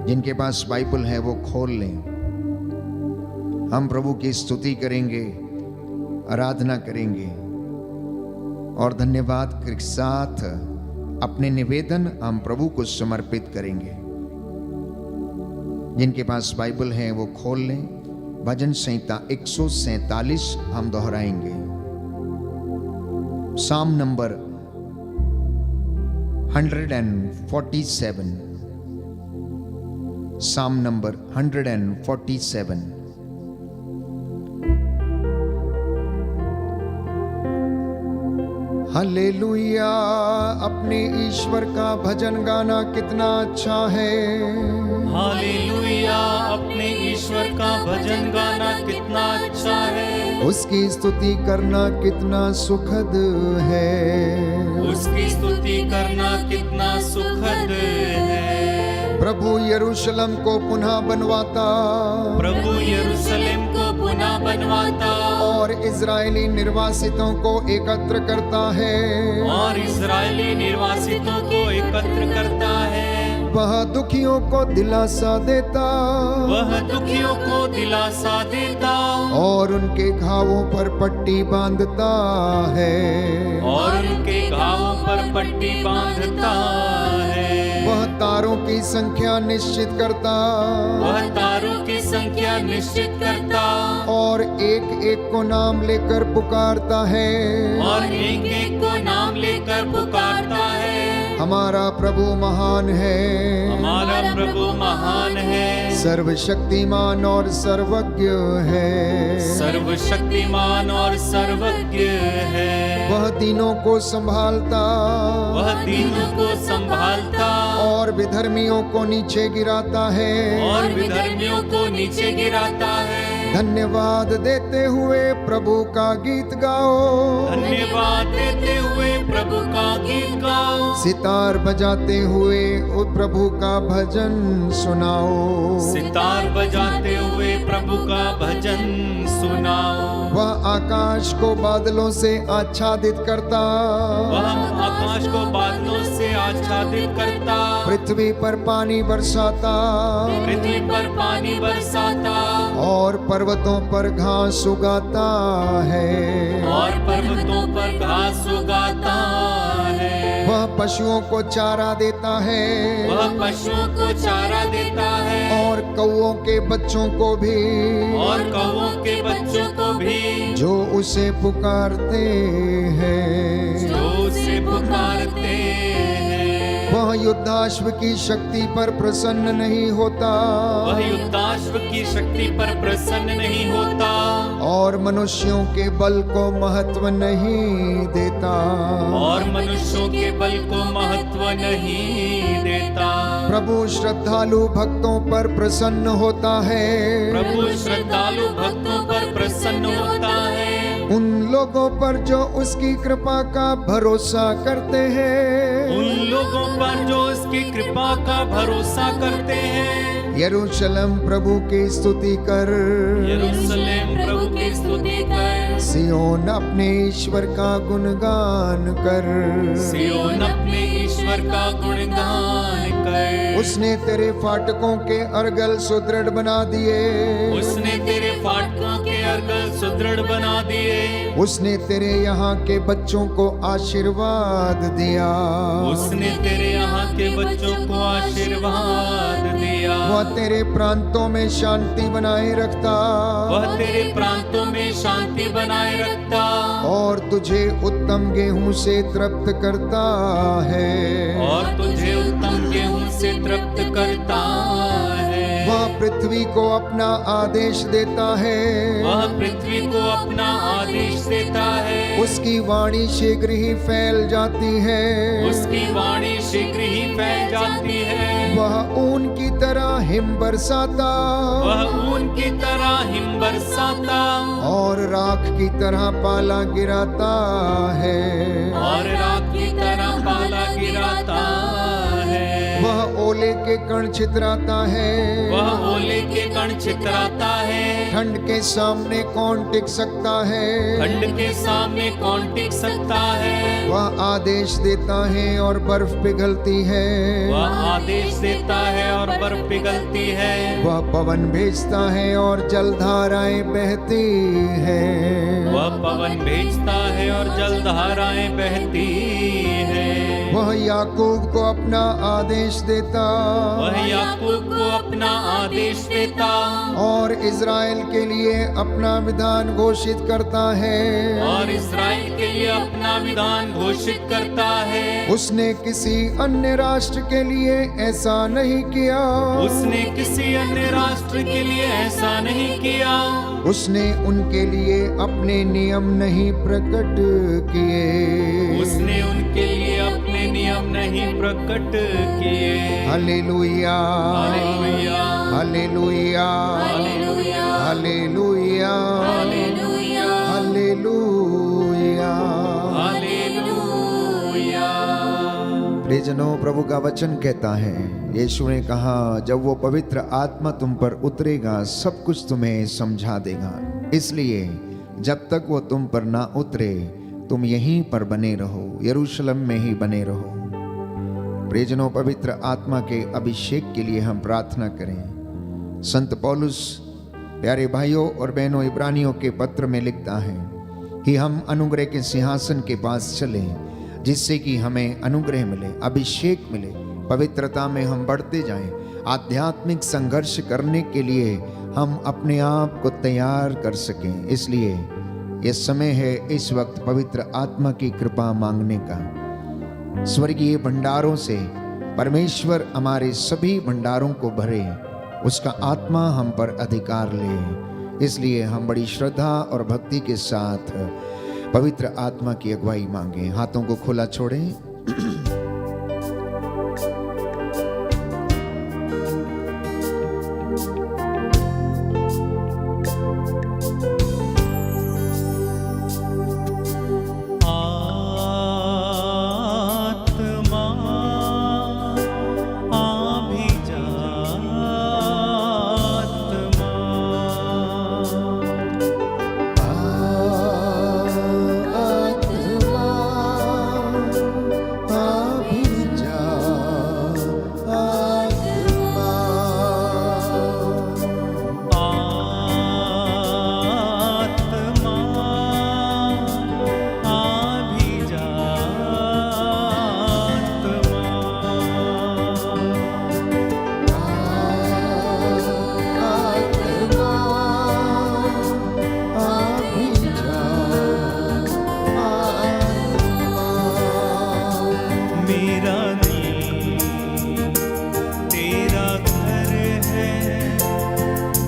जिनके पास बाइबल है वो खोल लें। हम प्रभु की स्तुति करेंगे, आराधना करेंगे और धन्यवाद के साथ अपने निवेदन हम प्रभु को समर्पित करेंगे। जिनके पास बाइबल है वो खोल लें। भजन संहिता 147 हम दोहराएंगे। साम नंबर 147, साम नंबर 147। हालेलुया। अपने ईश्वर का भजन गाना कितना अच्छा है। हालेलुया, अपने ईश्वर का भजन गाना कितना अच्छा है। उसकी स्तुति करना कितना सुखद है। उसकी स्तुति करना कितना सुखद है। प्रभु यरूशलेम को पुनः बनवाता, प्रभु यरूशलेम को पुनः बनवाता और इजरायली निर्वासितों को एकत्र करता है। और इजरायली निर्वासितों को एकत्र करता है। वह दुखियों को दिलासा देता, वह दुखियों को दिलासा देता और उनके घावों पर पट्टी बांधता है। और उनके घावों पर पट्टी बांधता है। वह तारों की संख्या निश्चित करता, वह तारों की संख्या निश्चित करता और एक एक को नाम लेकर पुकारता है। और एक एक को नाम लेकर पुकारता है। हमारा प्रभु महान है, हमारा प्रभु महान है। सर्वशक्तिमान और सर्वज्ञ है। सर्वशक्तिमान और सर्वज्ञ है। वह दीनों को संभालता, वह दीनों को संभालता और विधर्मियों को नीचे गिराता है। और विधर्मियों को नीचे गिराता है। धन्यवाद देते हुए प्रभु का गीत गाओ, धन्यवाद देते हुए प्रभु का गीत गाओ, सितार बजाते हुए उस प्रभु का भजन सुनाओ। सितार बजाते हुए प्रभु का भजन सुनाओ। वह आकाश को बादलों से आच्छादित करता, वह आकाश को बादलों से आच्छादित करता, पृथ्वी पर पानी बरसाता, पृथ्वी पर पानी बरसाता, और पर्वतों पर घास उगाता है। और पर्वतों पर घास उगाता है। वह पशुओं को चारा देता है, वह पशुओं को चारा देता है, और कौओं के बच्चों को भी, और कौओं के बच्चों को भी, जो उसे पुकारते हैं। जो उसे पुकारते हैं। वह युद्धाश्व की शक्ति पर प्रसन्न नहीं होता, वह युद्धाश्व की शक्ति पर प्रसन्न नहीं होता, और मनुष्यों के बल को महत्व नहीं देता। और मनुष्यों के बल को महत्व नहीं देता। प्रभु श्रद्धालु भक्तों पर प्रसन्न होता है, प्रभु श्रद्धालु भक्तों पर प्रसन्न होता है। उन लोगों पर जो उसकी कृपा का भरोसा करते हैं। उन लोगों पर जो उसकी कृपा का भरोसा करते हैं। यरूशलेम प्रभु की स्तुति कर, यरूशलेम प्रभु की स्तुति कर, सियोन अपने ईश्वर का गुणगान कर। सियोन अपने ईश्वर का गुणगान कर। उसने तेरे फाटकों के अर्गल सुदृढ़ बना दिए, उसने तेरे फाटकों के अर्गल सुदृढ़ बना दिए। उसने तेरे यहाँ के बच्चों को आशीर्वाद दिया। उसने तेरे यहाँ के बच्चों को आशीर्वाद दिया। वह तेरे प्रांतों में शांति बनाए रखता, वह तेरे प्रांतों में शांति बनाए रखता, और तुझे उत्तम गेहूं से तृप्त करता है। और तुझे उत्तम गेहूं से तृप्त करता है। वह पृथ्वी को अपना आदेश देता है, वह पृथ्वी को अपना आदेश देता है। उसकी वाणी शीघ्र ही फैल जाती है, उसकी वाणी शीघ्र ही फैल जाती है। वह ऊन की तरह हिम बरसाता, वह ऊन की तरह हिम बरसाता, और राख की तरह पाला गिराता है। और रात की तरह पाला गिराता है। वह ओले के कण छितराता है, वह ओले के कण छितराता है। ठंड के सामने कौन टिक सकता है। ठंड के सामने कौन टिक सकता है। वह आदेश देता है और बर्फ पिघलती है, वह आदेश देता है और बर्फ पिघलती है। वह पवन भेजता है और जलधाराएं बहती है। वह पवन भेजता है और जलधाराएं बहती है। वह याकूब को अपना आदेश देता, वह याकूब को अपना आदेश देता, और इज़राइल के लिए अपना विधान घोषित करता है। और इस्राएल के लिए अपना विधान घोषित करता है। उसने किसी अन्य राष्ट्र के लिए ऐसा नहीं किया, उसने किसी अन्य राष्ट्र के लिए ऐसा नहीं किया। उसने उनके लिए अपने नियम नहीं प्रकट किए। उसने उनके लिए अपने नियम नहीं प्रकट किए। Hallelujah, hallelujah, hallelujah, hallelujah, hallelujah, hallelujah, hallelujah. Hallelujah. प्रियजनों, प्रभु का वचन कहता है, यीशु ने कहा, जब वो पवित्र आत्मा तुम पर उतरेगा सब कुछ तुम्हें समझा देगा। इसलिए जब तक वो तुम पर ना उतरे तुम यहीं पर बने रहो, यरूशलेम में ही बने रहो। प्रियजनों, पवित्र आत्मा के अभिषेक के लिए हम प्रार्थना करें। संत पौलुस प्यारे भाइयों और बहनों इब्रानियों के पत्र में लिखता है कि हम अनुग्रह के सिंहासन के पास चलें, जिससे कि हमें अनुग्रह मिले, अभिषेक मिले, पवित्रता में हम बढ़ते जाएं, आध्यात्मिक संघर्ष करने के लिए हम अपने आप को तैयार कर सकें। इसलिए यह समय है इस वक्त पवित्र आत्मा की कृपा मांगने का। स्वर्गीय भंडारों से परमेश्वर हमारे सभी भंडारों को भरे, उसका आत्मा हम पर अधिकार ले। इसलिए हम बड़ी श्रद्धा और भक्ति के साथ पवित्र आत्मा की अगुवाई मांगे। हाथों को खुला छोड़ें।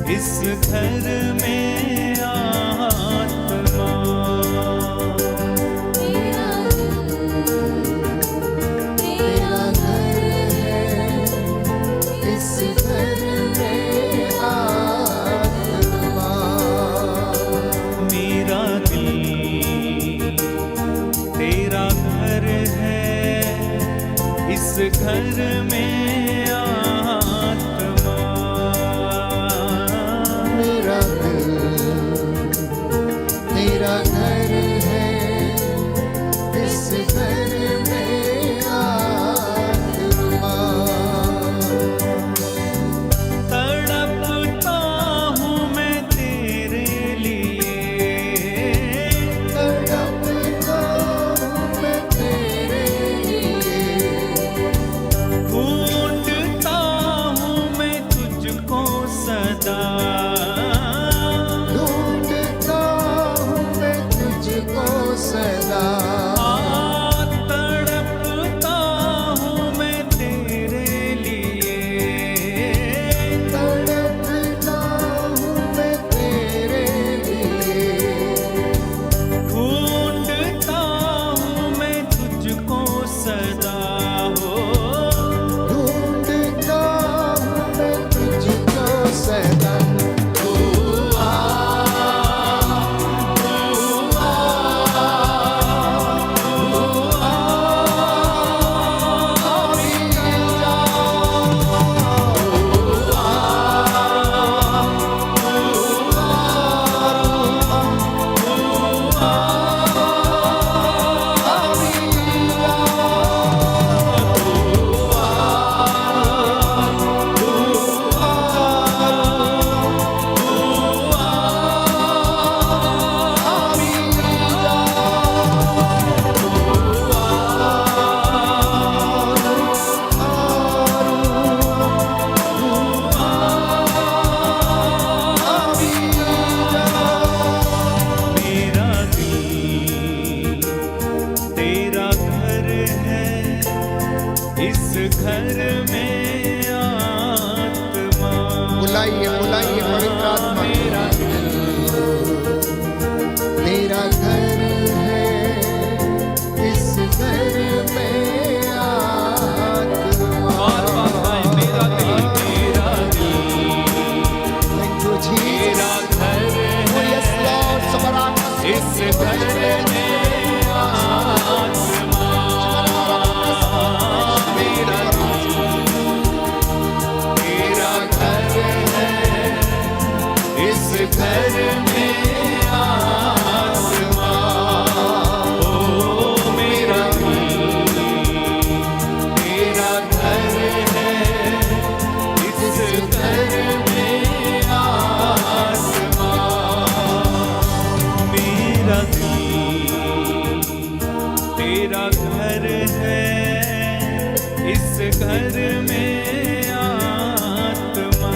इस घर में आत्मा। तेरा घर है, इस घर में आत्मा। मेरा दिल तेरा घर है, इस घर में आत्मा। मेरा दिल तेरा घर है, इस घर में आत्मा। तड़पता हूँ मैं तेरे लिए, तड़पता हूँ मैं तेरे लिए, ढूंढता हूँ मैं तुझको सदा। ढूंढता हूँ मैं तुझको सदा। तड़पता हूँ मैं तेरे लिए, तड़पता हूँ मैं तेरे लिए, ढूंढता हूँ मैं तुझको सदा हो। ढूंढता हूँ मैं तुझको सदा। मेरा दिल तेरा घर है, इस घर में आत्मा। बुलाइए बुलाइए पवित्र आत्मा। मेरा दिल तेरा घर है, इस घर में आत्मा। और बात मेरा दिल Thank you, Jesus. तेरा घर Oh, yes, Lord. सबराना इस घर में आत्मा। मेरा दिल तेरा घर है, इस घर में आत्मा। ओ मेरा दिल तेरा घर है, इस घर में आत्मा। मेरा दिल तेरा घर है, इस घर में आत्मा।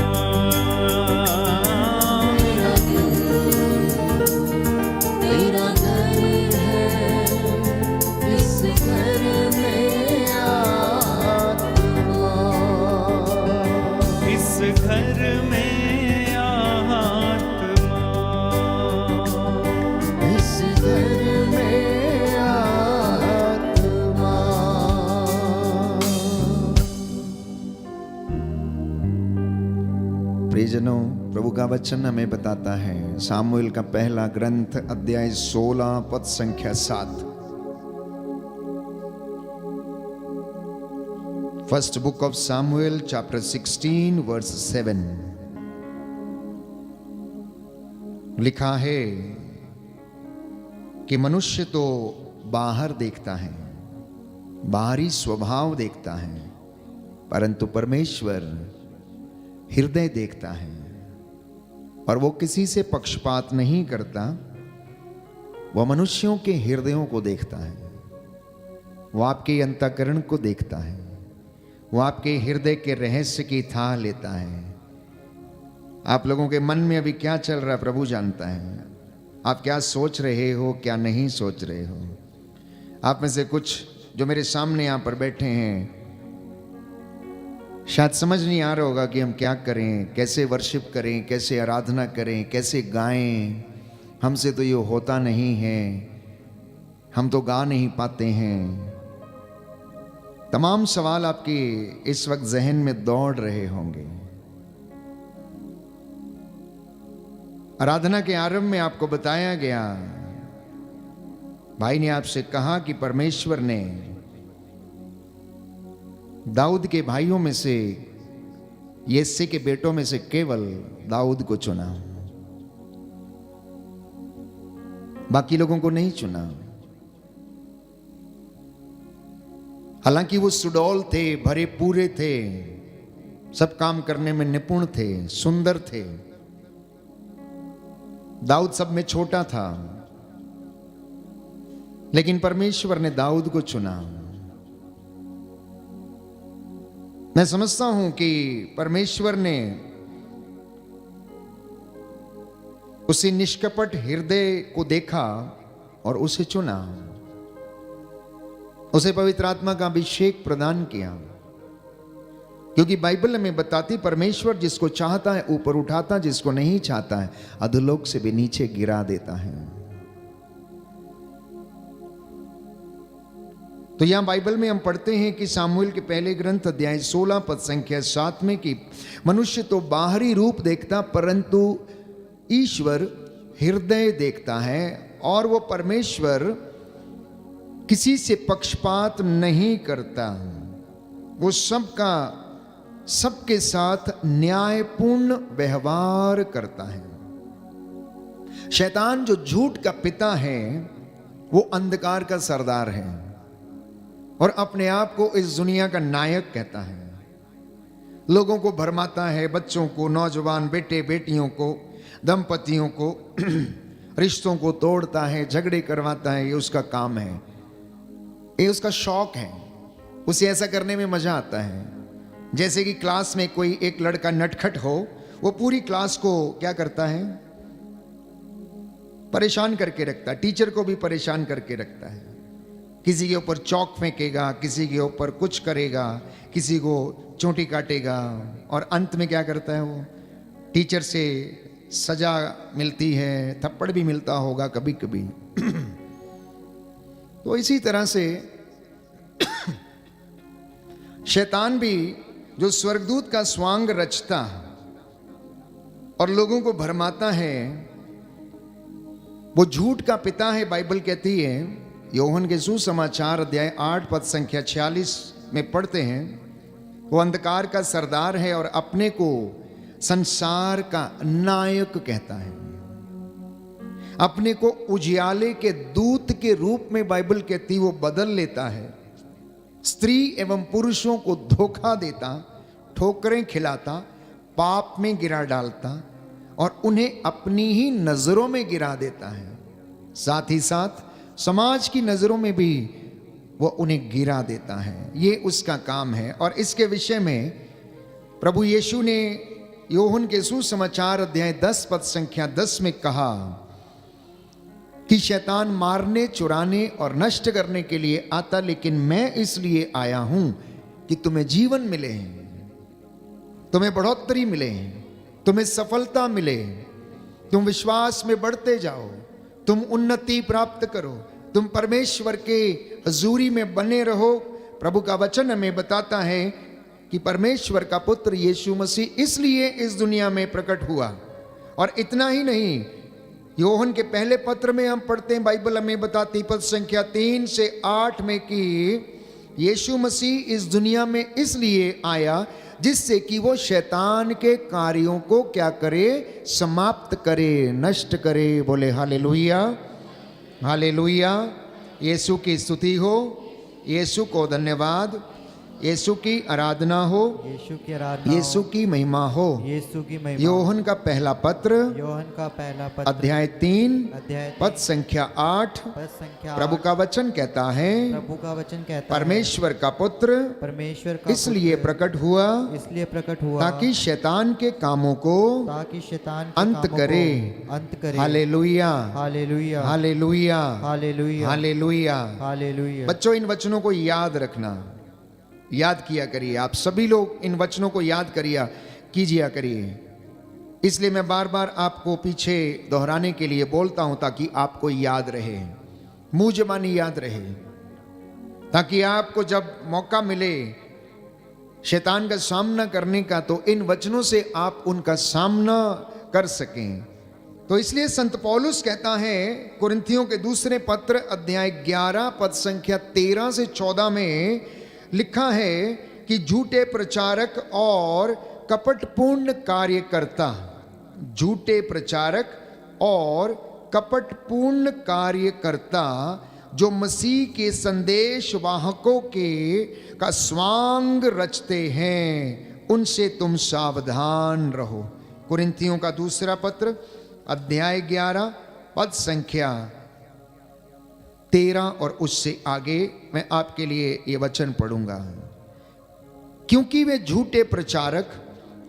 तेरा घर है, इस घर में आत्मा। इस घर में आत्मा। इस घर में आत्मा। प्रियजनों, प्रभु का वचन हमें बताता है, सामुएल का पहला ग्रंथ अध्याय 16 पद संख्या 7। First book of Samuel chapter 16 verse 7 लिखा है कि मनुष्य तो बाहर देखता है, बाहरी स्वभाव देखता है, परंतु परमेश्वर हृदय देखता है। और वो किसी से पक्षपात नहीं करता, वह मनुष्यों के हृदयों को देखता है। वो आपके अंतःकरण को देखता है, वो आपके हृदय के रहस्य की थाह लेता है। आप लोगों के मन में अभी क्या चल रहा है प्रभु जानता है। आप क्या सोच रहे हो, क्या नहीं सोच रहे हो। आप में से कुछ जो मेरे सामने यहाँ पर बैठे हैं, शायद समझ नहीं आ रहा होगा कि हम क्या करें, कैसे वर्शिप करें, कैसे आराधना करें, कैसे गाएं। हमसे तो ये होता नहीं है, हम तो गा नहीं पाते हैं। तमाम सवाल आपके इस वक्त जहन में दौड़ रहे होंगे। आराधना के आरंभ में आपको बताया गया, भाई ने आपसे कहा कि परमेश्वर ने दाऊद के भाइयों में से, यिशै के बेटों में से केवल दाऊद को चुना, बाकी लोगों को नहीं चुना। हालांकि वो सुडौल थे, भरे पूरे थे, सब काम करने में निपुण थे, सुंदर थे। दाऊद सब में छोटा था, लेकिन परमेश्वर ने दाऊद को चुना। मैं समझता हूं कि परमेश्वर ने उसे निष्कपट हृदय को देखा और उसे चुना, उसे पवित्र आत्मा का अभिषेक प्रदान किया। क्योंकि बाइबल हमें बताती, परमेश्वर जिसको चाहता है ऊपर उठाता, जिसको नहीं चाहता है अधोलोक से भी नीचे गिरा देता है। तो यहां बाइबल में हम पढ़ते हैं कि सामुएल के पहले ग्रंथ अध्याय 16 पद संख्या 7 में कि मनुष्य तो बाहरी रूप देखता, परंतु ईश्वर हृदय देखता है, और वो परमेश्वर किसी से पक्षपात नहीं करता। वो सबके साथ न्यायपूर्ण व्यवहार करता है। शैतान जो झूठ का पिता है, वो अंधकार का सरदार है और अपने आप को इस दुनिया का नायक कहता है। लोगों को भरमाता है, बच्चों को, नौजवान बेटे बेटियों को, दंपतियों को, रिश्तों को तोड़ता है, झगड़े करवाता है। ये उसका काम है, ये उसका शौक है। उसे ऐसा करने में मजा आता है। जैसे कि क्लास में कोई एक लड़का नटखट हो, वो पूरी क्लास को क्या करता है, परेशान करके रखता है। टीचर को भी परेशान करके रखता है। किसी के ऊपर चौक फेंकेगा, किसी के ऊपर कुछ करेगा, किसी को चोटी काटेगा, और अंत में क्या करता है, वो टीचर से सजा मिलती है, थप्पड़ भी मिलता होगा कभी कभी। तो इसी तरह से शैतान भी, जो स्वर्गदूत का स्वांग रचता और लोगों को भरमाता है, वो झूठ का पिता है। बाइबल कहती है, यूहन्ना के सुसमाचार अध्याय 8 पद संख्या 46 में पढ़ते हैं, वो अंधकार का सरदार है और अपने को संसार का नायक कहता है। अपने को उजियाले के दूत के रूप में बाइबल कहती वो बदल लेता है। स्त्री एवं पुरुषों को धोखा देता, ठोकरें खिलाता, पाप में गिरा डालता और उन्हें अपनी ही नजरों में गिरा देता है। साथ ही साथ समाज की नजरों में भी वो उन्हें गिरा देता है। ये उसका काम है। और इसके विषय में प्रभु यीशु ने यूहन्ना के सुसमाचार अध्याय 10 पद संख्या 10 में कहा कि शैतान मारने, चुराने और नष्ट करने के लिए आता, लेकिन मैं इसलिए आया हूं कि तुम्हें जीवन मिले, तुम्हें बढ़ोतरी मिले, तुम्हें सफलता मिले, तुम विश्वास में बढ़ते जाओ, तुम उन्नति प्राप्त करो, तुम परमेश्वर के हजूरी में बने रहो। प्रभु का वचन हमें बताता है कि परमेश्वर का पुत्र यीशु मसीह इसलिए इस दुनिया में प्रकट हुआ। और इतना ही नहीं, यूहन्ना के पहले पत्र में हम पढ़ते हैं, बाइबल हमें बताती पद संख्या 3 से 8 में कि यीशु मसीह इस दुनिया में इसलिए आया जिससे कि वो शैतान के कार्यों को क्या करे, समाप्त करे, नष्ट करे। बोले हालेलुया, हालेलुया। यीशु की स्तुति हो, यीशु को धन्यवाद, यीशु की आराधना हो, यीशु की आराधना, यीशु की महिमा हो। यीशु की महिमा। यूहन्ना का पहला पत्र यूहन्ना का पहला पत्र अध्याय 3 अध्याय पद संख्या 8। पद संख्या प्रभु 8, का वचन कहता है, प्रभु का वचन कहता है, परमेश्वर का पुत्र परमेश्वर का इसलिए पुत्र प्रकट हुआ इसलिए प्रकट हुआ ताकि शैतान के कामों को ताकि शैतान के अंत कामों को करे। अंत करे। Hallelujah, hallelujah, hallelujah, hallelujah, hallelujah. Hallelujah. बच्चों, इन वचनों को याद रखना। याद किया करिए। आप सभी लोग इन वचनों को याद कीजिए करिए। इसलिए मैं बार बार आपको पीछे दोहराने के लिए बोलता हूं, ताकि आपको याद रहे, मुंह जबानी याद रहे, ताकि आपको जब मौका मिले शैतान का सामना करने का, तो इन वचनों से आप उनका सामना कर सकें। तो इसलिए संत पौलुस कहता है कुरिन्थियों के दूसरे पत्र अध्याय 11 पद संख्या 13 से 14 में लिखा है कि झूठे प्रचारक और कपटपूर्ण कार्यकर्ता, झूठे प्रचारक और कपटपूर्ण कार्यकर्ता जो मसीह के संदेश वाहकों का स्वांग रचते हैं, उनसे तुम सावधान रहो। कुरिन्थियों का दूसरा पत्र अध्याय 11 पद संख्या 13 और उससे आगे मैं आपके लिए ये वचन पढ़ूंगा। क्योंकि वे झूठे प्रचारक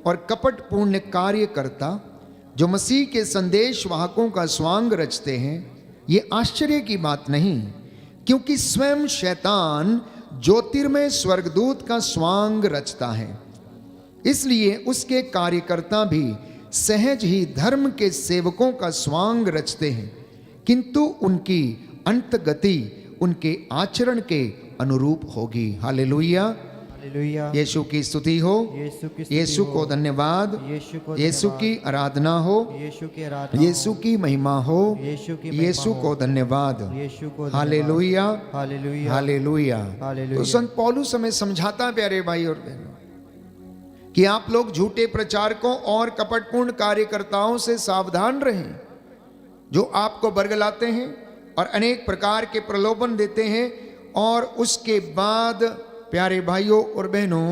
और कपटपूर्ण कार्यकर्ता जो मसीह के संदेश वाहकों का स्वांग रचते हैं, ये आश्चर्य की बात नहीं, क्योंकि स्वयं शैतान ज्योतिर्मय स्वर्गदूत का स्वांग रचता है। इसलिए उसके कार्यकर्ता भी सहज ही धर्म के सेवकों का स्वांग रचते हैं, किंतु उनकी अंतगति उनके आचरण के अनुरूप होगी। Hallelujah, hallelujah. यीशु की स्तुति हो, यीशु को धन्यवाद, यीशु की आराधना हो, यीशु की आराधना, यीशु की महिमा हो, यीशु को धन्यवाद। Hallelujah, hallelujah, hallelujah. तो संत पौलुस हमें समझाता है प्यारे भाई और बहनों कि आप लोग झूठे प्रचारकों और कपटपूर्ण कार्यकर्ताओं से सावधान रहें, जो आपको बरगलाते हैं और अनेक प्रकार के प्रलोभन देते हैं, और उसके बाद प्यारे भाइयों और बहनों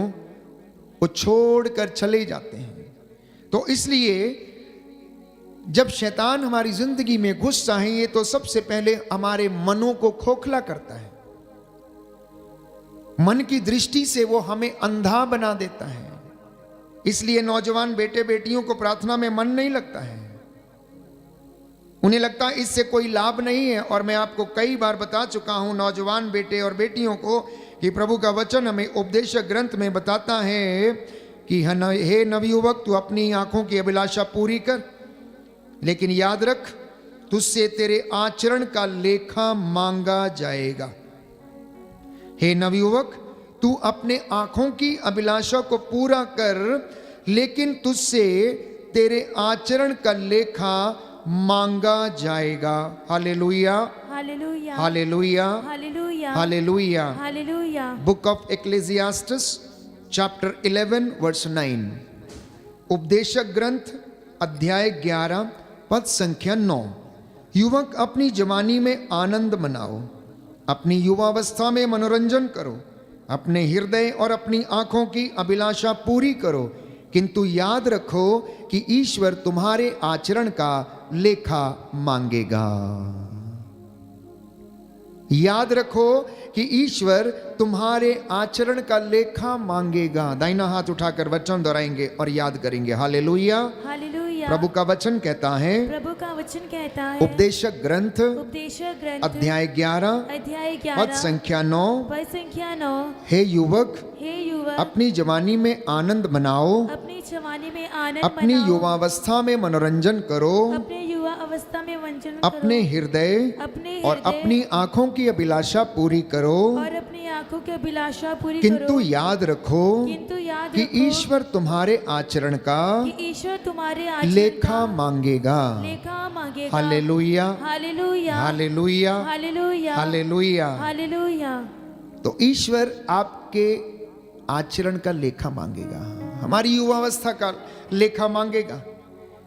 वो छोड़कर चले जाते हैं। तो इसलिए जब शैतान हमारी जिंदगी में घुसता है, ये तो सबसे पहले हमारे मनों को खोखला करता है। मन की दृष्टि से वो हमें अंधा बना देता है। इसलिए नौजवान बेटे बेटियों को प्रार्थना में मन नहीं लगता है, उन्हें लगता है इससे कोई लाभ नहीं है। और मैं आपको कई बार बता चुका हूं नौजवान बेटे और बेटियों को कि प्रभु का वचन हमें उपदेशक ग्रंथ में बताता है कि हे नवयुवक, तू अपनी आंखों की अभिलाषा पूरी कर, लेकिन याद रख तुझसे तेरे आचरण का लेखा मांगा जाएगा। हे नवयुवक, तू अपने आंखों की अभिलाषा को पूरा कर, लेकिन तुझसे तेरे आचरण का लेखा मांगा जाएगा। Hallelujah, hallelujah, hallelujah, hallelujah, hallelujah. Hallelujah. Book of Ecclesiastes chapter 11 verse 9, उपदेशक ग्रंथ अध्याय 11 पद संख्या 9। युवक, अपनी जवानी में आनंद मनाओ, अपनी युवावस्था में मनोरंजन करो, अपने हृदय और अपनी आंखों की अभिलाषा पूरी करो, किंतु याद रखो कि ईश्वर तुम्हारे आचरण का लेखा मांगेगा। याद रखो कि ईश्वर तुम्हारे आचरण का लेखा मांगेगा। दाहिना हाथ उठाकर वचन दोहराएंगे और याद करेंगे। Hallelujah, hallelujah. प्रभु का वचन कहता है, प्रभु का वचन कहता है, उपदेशक ग्रंथ अध्याय 11 पद संख्या 9, पद संख्या 9। हे युवक, हे युवक, अपनी जवानी में आनंद मनाओ, अपनी जवानी में आनंद अपनी मनाओ, युवावस्था में मनोरंजन करो, अपने युवा अवस्था में वंचन अपने हृदय और अपनी आंखों की अभिलाषा पूरी करो, और अपनी आंखों की अभिलाषा पूरी किंतु करो। याद रखो कि ईश्वर तुम्हारे आचरण का ईश्वर तुम्हारे आचरण लेखा का मांगेगा। लेखा मांगेगा। Hallelujah, hallelujah, hallelujah, hallelujah, hallelujah. Hallelujah. तो ईश्वर आपके आचरण का लेखा मांगेगा, हमारी युवावस्था का लेखा मांगेगा।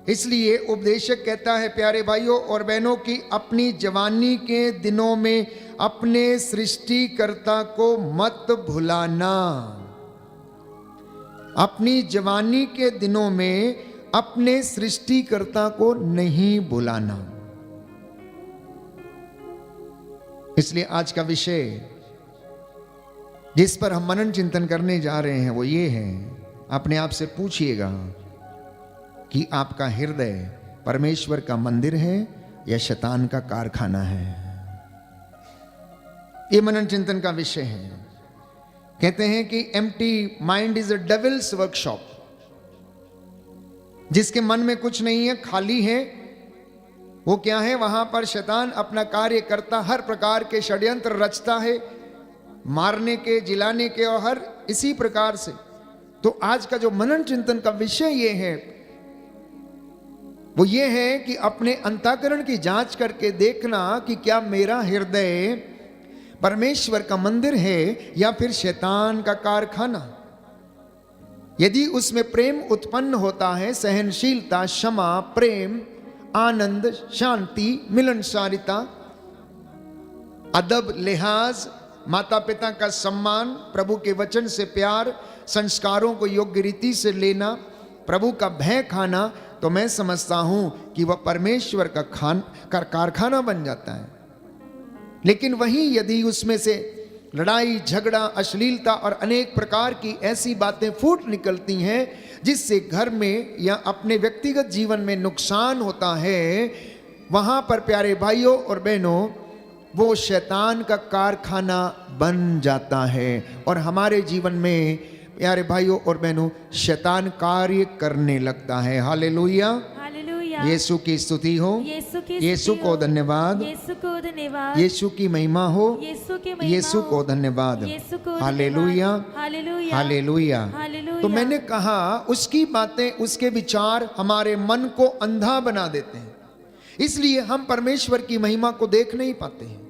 इसलिए उपदेशक कहता है प्यारे भाइयों और बहनों की अपनी जवानी के दिनों में अपने सृष्टिकर्ता को मत भुलाना। अपनी जवानी के दिनों में अपने सृष्टिकर्ता को नहीं भुलाना। इसलिए आज का विषय जिस पर हम मनन चिंतन करने जा रहे हैं वो ये है, अपने आप से पूछिएगा कि आपका हृदय परमेश्वर का मंदिर है या शैतान का कारखाना है। ये मनन चिंतन का विषय है। कहते हैं कि empty mind is a devils workshop. जिसके मन में कुछ नहीं है, खाली है, वो क्या है? वहां पर शैतान अपना कार्य करता, हर प्रकार के षड्यंत्र रचता है, मारने के, जिलाने के और हर इसी प्रकार से। तो आज का जो मनन चिंतन का विषय ये है, वो ये है कि अपने अंतःकरण की जांच करके देखना कि क्या मेरा हृदय परमेश्वर का मंदिर है या फिर शैतान का कारखाना। यदि उसमें प्रेम उत्पन्न होता है, सहनशीलता, क्षमा, प्रेम, आनंद, शांति, मिलनसारिता, अदब, लिहाज, माता पिता का सम्मान, प्रभु के वचन से प्यार, संस्कारों को योग्य रीति से लेना, प्रभु का भय खाना, तो मैं समझता हूं कि वह परमेश्वर का कारखाना बन जाता है। लेकिन वहीं यदि उसमें से लड़ाई, झगड़ा, अश्लीलता और अनेक प्रकार की ऐसी बातें फूट निकलती हैं जिससे घर में या अपने व्यक्तिगत जीवन में नुकसान होता है, वहां पर प्यारे भाइयों और बहनों वो शैतान का कारखाना बन जाता है और हमारे जीवन में प्यारे भाइयों और बहनों शैतान कार्य करने लगता है। Hallelujah, hallelujah. यीशु की स्तुति हो, यीशु को धन्यवाद, यीशु को धन्यवाद, यीशु की महिमा हो, यीशु की महिमा यीशु हो, को धन्यवाद। यीशु को हालेलुया, हालेलुया, हालेलुया। हालेलुया। तो मैंने कहा उसकी बातें, उसके विचार हमारे मन को अंधा बना देते हैं, इसलिए हम परमेश्वर की महिमा को देख नहीं पाते हैं।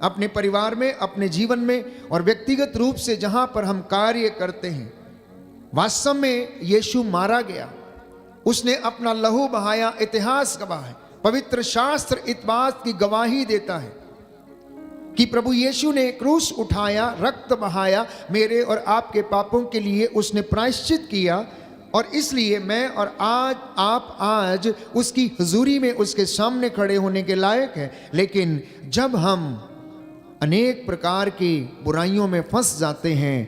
अपने परिवार में, अपने जीवन में और व्यक्तिगत रूप से जहां पर हम कार्य करते हैं, वास्तव में यीशु मारा गया, उसने अपना लहू बहाया, इतिहास गवाह है, पवित्र शास्त्र इस बात की गवाही देता है कि प्रभु यीशु ने क्रूस उठाया, रक्त बहाया, मेरे और आपके पापों के लिए उसने प्रायश्चित किया। और इसलिए मैं और आप आज उसकी हुजूरी में उसके सामने खड़े होने के लायक हैं। लेकिन जब हम अनेक प्रकार की बुराइयों में फंस जाते हैं,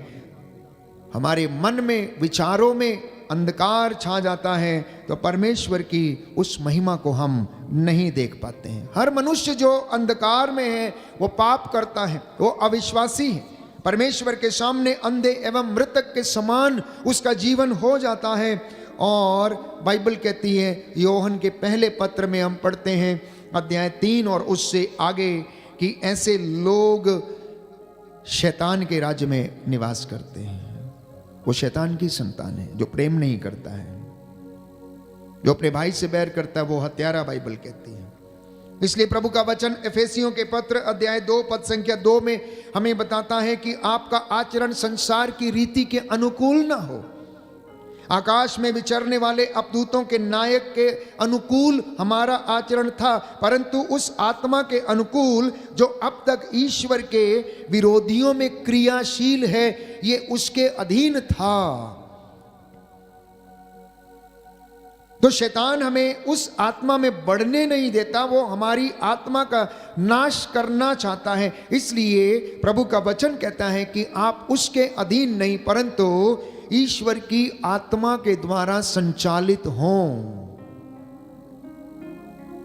हमारे मन में, विचारों में अंधकार छा जाता है, तो परमेश्वर की उस महिमा को हम नहीं देख पाते हैं। हर मनुष्य जो अंधकार में है वो पाप करता है, वो अविश्वासी है, परमेश्वर के सामने अंधे एवं मृतक के समान उसका जीवन हो जाता है। और बाइबल कहती है, योहन के पहले पत्र में हम पढ़ते हैं अध्याय 3 और उससे आगे कि ऐसे लोग शैतान के राज्य में निवास करते हैं। वो शैतान की संतान है जो प्रेम नहीं करता है, जो अपने भाई से बैर करता है वो हत्यारा, बाइबल कहती है। इसलिए प्रभु का वचन एफेसियों के पत्र अध्याय 2 पद संख्या 2 में हमें बताता है कि आपका आचरण संसार की रीति के अनुकूल ना हो, आकाश में विचरने वाले अपदूतों के नायक के अनुकूल हमारा आचरण था, परंतु उस आत्मा के अनुकूल जो अब तक ईश्वर के विरोधियों में क्रियाशील है, ये उसके अधीन था। तो शैतान हमें उस आत्मा में बढ़ने नहीं देता, वो हमारी आत्मा का नाश करना चाहता है। इसलिए प्रभु का वचन कहता है कि आप उसके अधीन नहीं परंतु ईश्वर की आत्मा के द्वारा संचालित हों।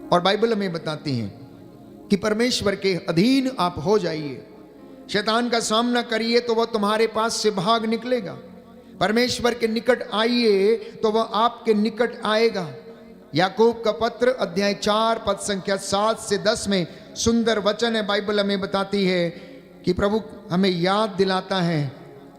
और बाइबल हमें बताती है कि परमेश्वर के अधीन आप हो जाइए, शैतान का सामना करिए तो वह तुम्हारे पास से भाग निकलेगा। परमेश्वर के निकट आइए तो वह आपके निकट आएगा। याकूब का पत्र अध्याय 4 पद संख्या 7 से 10 में सुंदर वचन है, बाइबल हमें बताती है कि प्रभु हमें याद दिलाता है,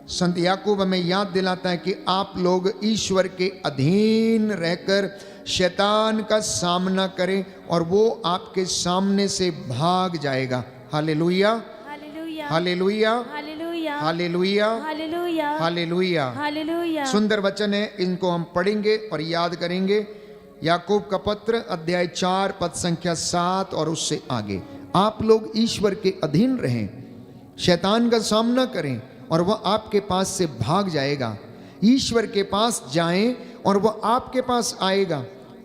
संत याकूब हमें याद दिलाता है कि आप लोग ईश्वर के अधीन रहकर शैतान का सामना करें और वो आपके सामने से भाग जाएगा। Hallelujah, hallelujah, hallelujah, hallelujah, hallelujah, hallelujah, hallelujah. Hallelujah. सुंदर वचन है, इनको हम पढ़ेंगे और याद करेंगे। याकूब का पत्र अध्याय 4 पद संख्या 7 और उससे आगे, आप लोग ईश्वर के अधीन रहें, शैतान का सामना करें और वह आपके पास से भाग जाएगा। ईश्वर के पास जाएं और वह आपके पास आएगा।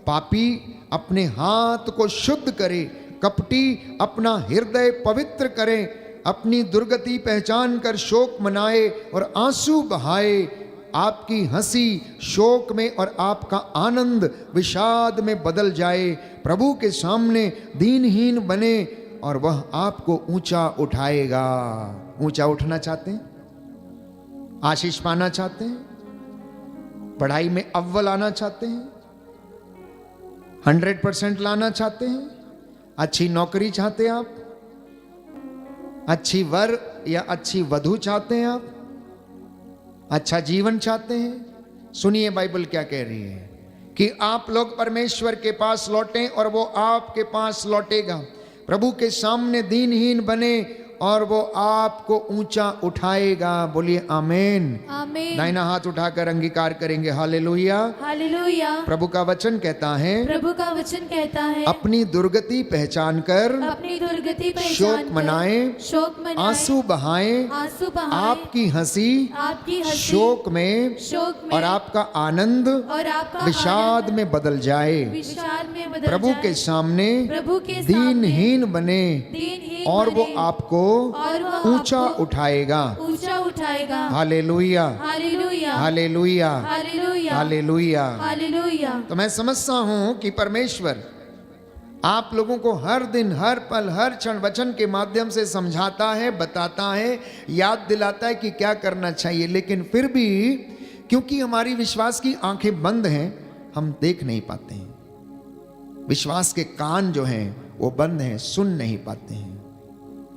पापी अपने हाथ को शुद्ध करे, कपटी अपना हृदय पवित्र करे, अपनी दुर्गति पहचान कर शोक मनाए और आंसू बहाए। आपकी हंसी शोक में और आपका आनंद विषाद में बदल जाए। प्रभु के सामने दीनहीन बने और वह आपको ऊंचा उठाएगा। ऊंचा उठना चाहते हैं? आशीष पाना चाहते हैं, पढ़ाई में अव्वल आना चाहते हैं, 100% लाना चाहते हैं, अच्छी नौकरी चाहते हैं आप, अच्छी वर या अच्छी वधू चाहते हैं आप, अच्छा जीवन चाहते हैं। सुनिए बाइबल क्या कह रही है कि आप लोग परमेश्वर के पास लौटें और वो आपके पास लौटेगा। प्रभु के सामने दीनहीन बने और वो आपको ऊंचा उठाएगा। बोलिए आमीन। आमीन। दाहिना हाथ उठाकर अंगीकार करेंगे। हालेलुया। हालेलुया। प्रभु का वचन कहता है, प्रभु का वचन कहता है, अपनी दुर्गति पहचान कर अपनी दुर्गति पहचान शोक कर मनाएं, शोक मनाएं, आंसू बहाएं, आंसू बहाएं, आपकी हंसी आपकी हंसी शोक में में और आपका आनंद और आपका विषाद आनंद में बदल जाए। विषाद में बदल प्रभु जाए। के सामने प्रभु के सामने दीनहीन बने दीनहीन और वो बने आपको और वो ऊंचा आपको उठाएगा। ऊंचा उठाएगा। Hallelujah. Hallelujah. Hallelujah. Hallelujah. Hallelujah. Hallelujah. तो मैं समझता हूं कि परमेश्वर आप लोगों को हर दिन, हर पल, हर क्षण वचन के माध्यम से समझाता है, बताता है, याद दिलाता है कि क्या करना चाहिए। लेकिन फिर भी क्योंकि हमारी विश्वास की आंखें बंद हैं, हम देख नहीं पाते हैं। विश्वास के कान जो हैं वो बंद हैं, सुन नहीं पाते हैं।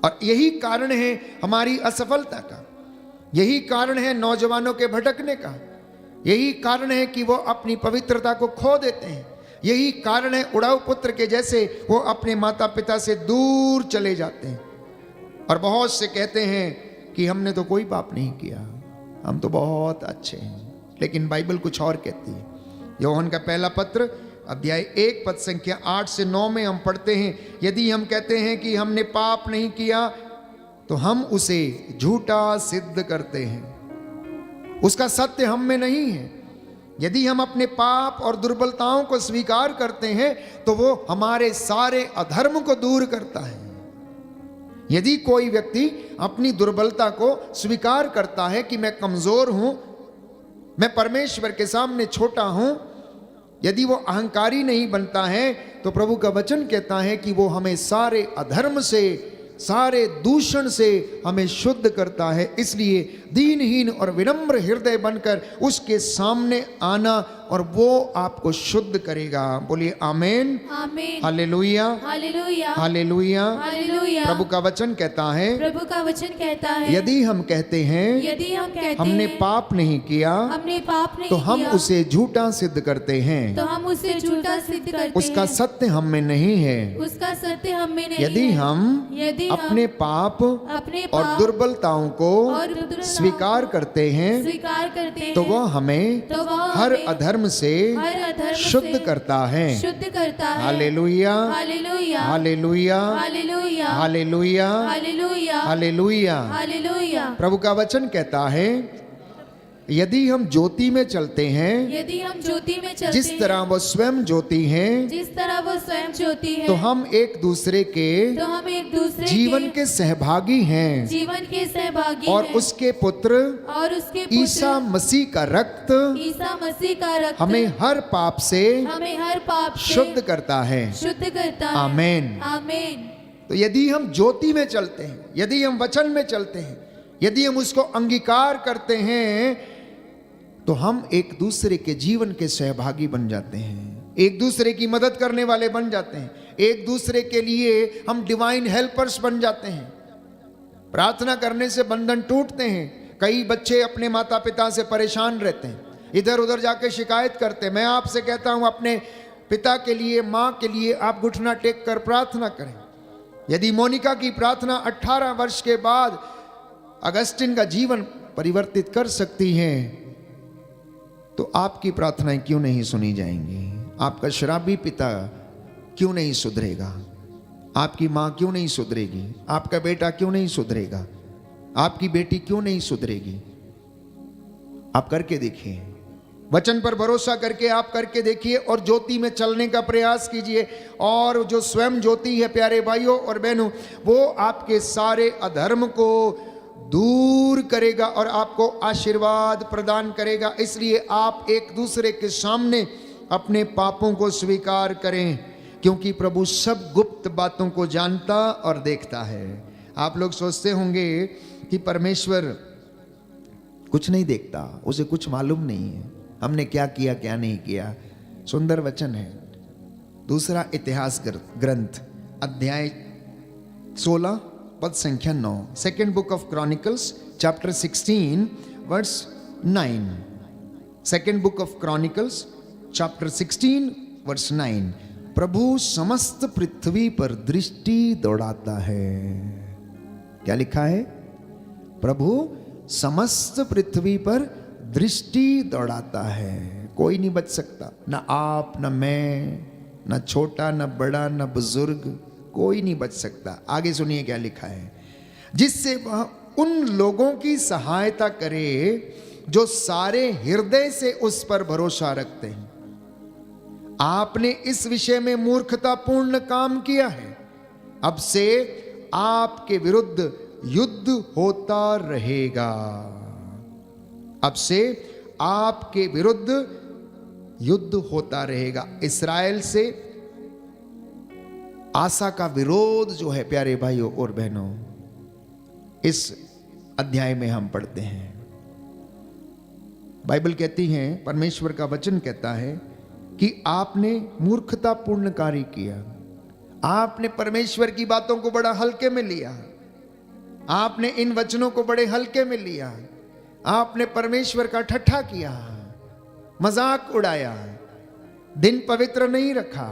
और यही कारण है हमारी असफलता का, यही कारण है नौजवानों के भटकने का, यही कारण है कि वो अपनी पवित्रता को खो देते हैं, यही कारण है उड़ाऊ पुत्र के जैसे वो अपने माता पिता से दूर चले जाते हैं। और बहुत से कहते हैं कि हमने तो कोई पाप नहीं किया, हम तो बहुत अच्छे हैं। लेकिन बाइबल कुछ और कहती है। यूहन्ना का पहला पत्र अध्याय 1 पद संख्या 8 से 9 में हम पढ़ते हैं, यदि हम कहते हैं कि हमने पाप नहीं किया तो हम उसे झूठा सिद्ध करते हैं, उसका सत्य हम में नहीं है। यदि हम अपने पाप और दुर्बलताओं को स्वीकार करते हैं तो वो हमारे सारे अधर्म को दूर करता है। यदि कोई व्यक्ति अपनी दुर्बलता को स्वीकार करता है कि मैं कमजोर हूं, मैं परमेश्वर के सामने छोटा हूं, यदि वो अहंकारी नहीं बनता है, तो प्रभु का वचन कहता है कि वो हमें सारे अधर्म से, सारे दूषण से हमें शुद्ध करता है। इसलिए दीनहीन और विनम्र हृदय बनकर उसके सामने आना और वो आपको शुद्ध करेगा। बोलिए आमीन। आमीन। हालेलुया। हालेलुया। हालेलुया। हालेलुया। प्रभु का वचन कहता है, प्रभु का वचन कहता है, यदि हम कहते हैं यदि हम कहते हमने हैं पाप नहीं किया हमने पाप नहीं तो हम किया, उसे झूठा सिद्ध करते हैं, तो हम उसे झूठा सिद्ध करते उसका हैं, सत्य हम में नहीं है। उसका सत्य हम में नहीं यदि है। हम यदि हम अपने पाप अपने और पाप दुर्बलताओं को और दुर्बलताओं स्वीकार करते हैं स्वीकार करते हैं, तो वह हमें तो वह हर हमें अधर्म से हर अधर्म शुद्ध से करता है। शुद्ध करता है। Hallelujah. Hallelujah. Hallelujah. Hallelujah. Hallelujah. Hallelujah. Hallelujah. Hallelujah. प्रभु का वचन कहता है, यदि हम ज्योति में चलते हैं यदि हम ज्योति में चलते जिस तरह वो स्वयं ज्योति हैं, जिस तरह वो स्वयं ज्योति है, तो हम एक दूसरे के तो हम एक दूसरे जीवन के सहभागी हैं जीवन के सहभागी और हैं। उसके पुत्र और उसके ईसा पुत्र मसीह का रक्त ईसा मसीह का रक्त हमें हर पाप से हमें हर पाप से शुद्ध करता है। शुद्ध करता है। आमीन। आमीन। तो यदि हम ज्योति में चलते हैं, यदि हम वचन में चलते हैं, यदि हम उसको अंगीकार करते हैं, तो हम एक दूसरे के जीवन के सहभागी बन जाते हैं, एक दूसरे की मदद करने वाले बन जाते हैं, एक दूसरे के लिए हम डिवाइन हेल्पर्स बन जाते हैं। प्रार्थना करने से बंधन टूटते हैं। कई बच्चे अपने माता पिता से परेशान रहते हैं, इधर उधर जाके शिकायत करते हैं। मैं आपसे कहता हूं, अपने पिता के लिए, माँ के लिए आप घुटना टेक कर प्रार्थना करें। यदि मोनिका की प्रार्थना 18 वर्ष के बाद अगस्टिन का जीवन परिवर्तित कर सकती हैं, तो आपकी प्रार्थनाएं क्यों नहीं सुनी जाएंगी? आपका शराबी पिता क्यों नहीं सुधरेगा? आपकी माँ क्यों नहीं सुधरेगी? आपका बेटा क्यों नहीं सुधरेगा? आपकी बेटी क्यों नहीं सुधरेगी? आप करके देखिए, वचन पर भरोसा करके आप करके देखिए और ज्योति में चलने का प्रयास कीजिए। और जो स्वयं ज्योति है प्यारे भाइयों और बहनों, वो आपके सारे अधर्म को दूर करेगा और आपको आशीर्वाद प्रदान करेगा। इसलिए आप एक दूसरे के सामने अपने पापों को स्वीकार करें, क्योंकि प्रभु सब गुप्त बातों को जानता और देखता है। आप लोग सोचते होंगे कि परमेश्वर कुछ नहीं देखता, उसे कुछ मालूम नहीं है हमने क्या किया क्या नहीं किया। सुंदर वचन है। दूसरा इतिहास ग्रंथ अध्याय 16 पद संख्या 9, second book of Chronicles chapter 16 verse 9। Second book of Chronicles chapter 16 verse 9। प्रभु समस्त पृथ्वी पर दृष्टि दौड़ाता है। क्या लिखा है? प्रभु समस्त पृथ्वी पर दृष्टि दौड़ाता है। कोई नहीं बच सकता, ना आप, ना मैं, ना छोटा, ना बड़ा, ना बुजुर्ग, कोई नहीं बच सकता। आगे सुनिए क्या लिखा है। जिससे वह उन लोगों की सहायता करे जो सारे हृदय से उस पर भरोसा रखते हैं। आपने इस विषय में मूर्खतापूर्ण काम किया है। अब से आपके विरुद्ध युद्ध होता रहेगा। अब से आपके विरुद्ध युद्ध होता रहेगा। इस्राएल से आसा का विरोध जो है प्यारे भाइयों और बहनों, इस अध्याय में हम पढ़ते हैं। बाइबल कहती है, परमेश्वर का वचन कहता है कि आपने मूर्खतापूर्ण कार्य किया। आपने परमेश्वर की बातों को बड़ा हल्के में लिया। आपने इन वचनों को बड़े हल्के में लिया। आपने परमेश्वर का ठट्ठा किया, मजाक उड़ाया, दिन पवित्र नहीं रखा।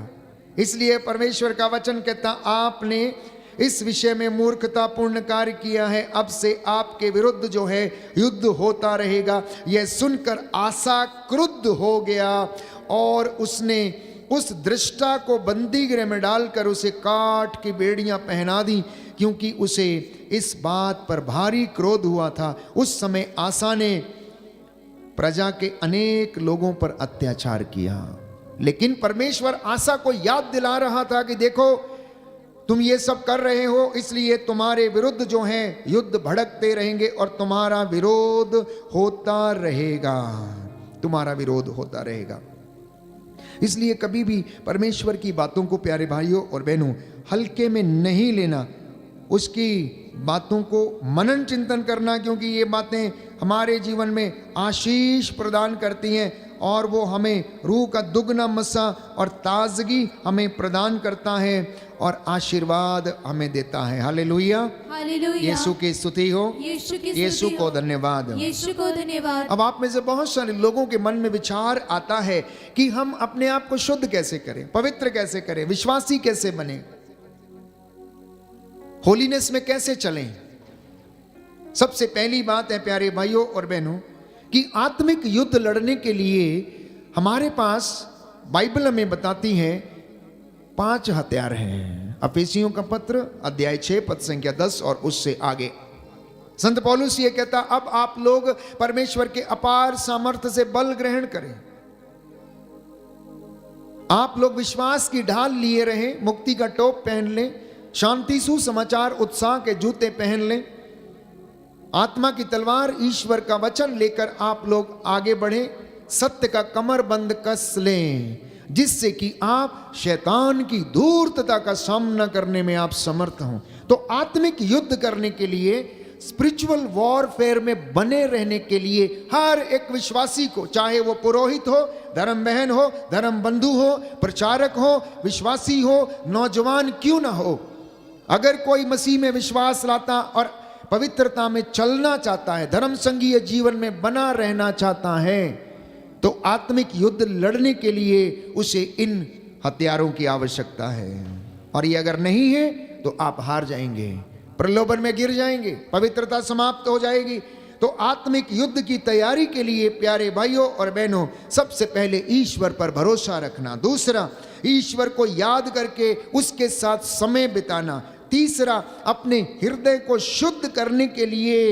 इसलिए परमेश्वर का वचन कहता, आपने इस विषय में मूर्खतापूर्ण कार्य किया है। अब से आपके विरुद्ध जो है युद्ध होता रहेगा। यह सुनकर आसा क्रुद्ध हो गया और उसने उस दृष्टा को बंदी गृह में डालकर उसे काठ की बेड़ियां पहना दी, क्योंकि उसे इस बात पर भारी क्रोध हुआ था। उस समय आसा ने प्रजा के अनेक लोगों पर अत्याचार किया। लेकिन परमेश्वर आसा को याद दिला रहा था कि देखो, तुम ये सब कर रहे हो, इसलिए तुम्हारे विरुद्ध जो है युद्ध भड़कते रहेंगे और तुम्हारा विरोध होता रहेगा। तुम्हारा विरोध होता रहेगा। इसलिए कभी भी परमेश्वर की बातों को प्यारे भाइयों और बहनों हल्के में नहीं लेना। उसकी बातों को मनन चिंतन करना, क्योंकि ये बातें हमारे जीवन में आशीष प्रदान करती हैं और वो हमें रूह का दुगना मसा और ताजगी हमें प्रदान करता है और आशीर्वाद हमें देता है। Hallelujah, hallelujah. यीशु की स्तुति हो, यीशु को धन्यवाद। यीशु को धन्यवाद। अब आप में से बहुत सारे लोगों के मन में विचार आता है कि हम अपने आप को शुद्ध कैसे करें, पवित्र कैसे करें, विश्वासी कैसे बने, होलीनेस में कैसे चलें। सबसे पहली बात है प्यारे भाइयों और बहनों कि आत्मिक युद्ध लड़ने के लिए हमारे पास बाइबल हमें बताती है 5 हथियार हैं। अफेसियों का पत्र अध्याय 6 पद संख्या 10 और उससे आगे संत पौलुस ये कहता, अब आप लोग परमेश्वर के अपार सामर्थ्य से बल ग्रहण करें। आप लोग विश्वास की ढाल लिए रहें, मुक्ति का टोप पहन लें, शांति सुसमाचार उत्साह के जूते पहन लें, आत्मा की तलवार ईश्वर का वचन लेकर आप लोग आगे बढ़ें, सत्य का कमरबंद कस लें, जिससे कि आप शैतान की धूर्तता का सामना करने में आप समर्थ हों। तो आत्मिक युद्ध करने के लिए, स्पिरिचुअल वॉरफेयर में बने रहने के लिए हर एक विश्वासी को, चाहे वो पुरोहित हो, धर्म बहन हो, धर्म बंधु हो, प्रचारक हो, विश्वासी हो, नौजवान क्यों ना हो, अगर कोई मसीह में विश्वास लाता और पवित्रता में चलना चाहता है, धर्म संघीय जीवन में बना रहना चाहता है, तो आत्मिक युद्ध लड़ने के लिए उसे इन हथियारों की आवश्यकता है। और ये अगर नहीं है तो आप हार जाएंगे, प्रलोभन में गिर जाएंगे, पवित्रता समाप्त हो जाएगी। तो आत्मिक युद्ध की तैयारी के लिए प्यारे भाइयों और बहनों, सबसे पहले ईश्वर पर भरोसा रखना। दूसरा, ईश्वर को याद करके उसके साथ समय बिताना। तीसरा, अपने हृदय को शुद्ध करने के लिए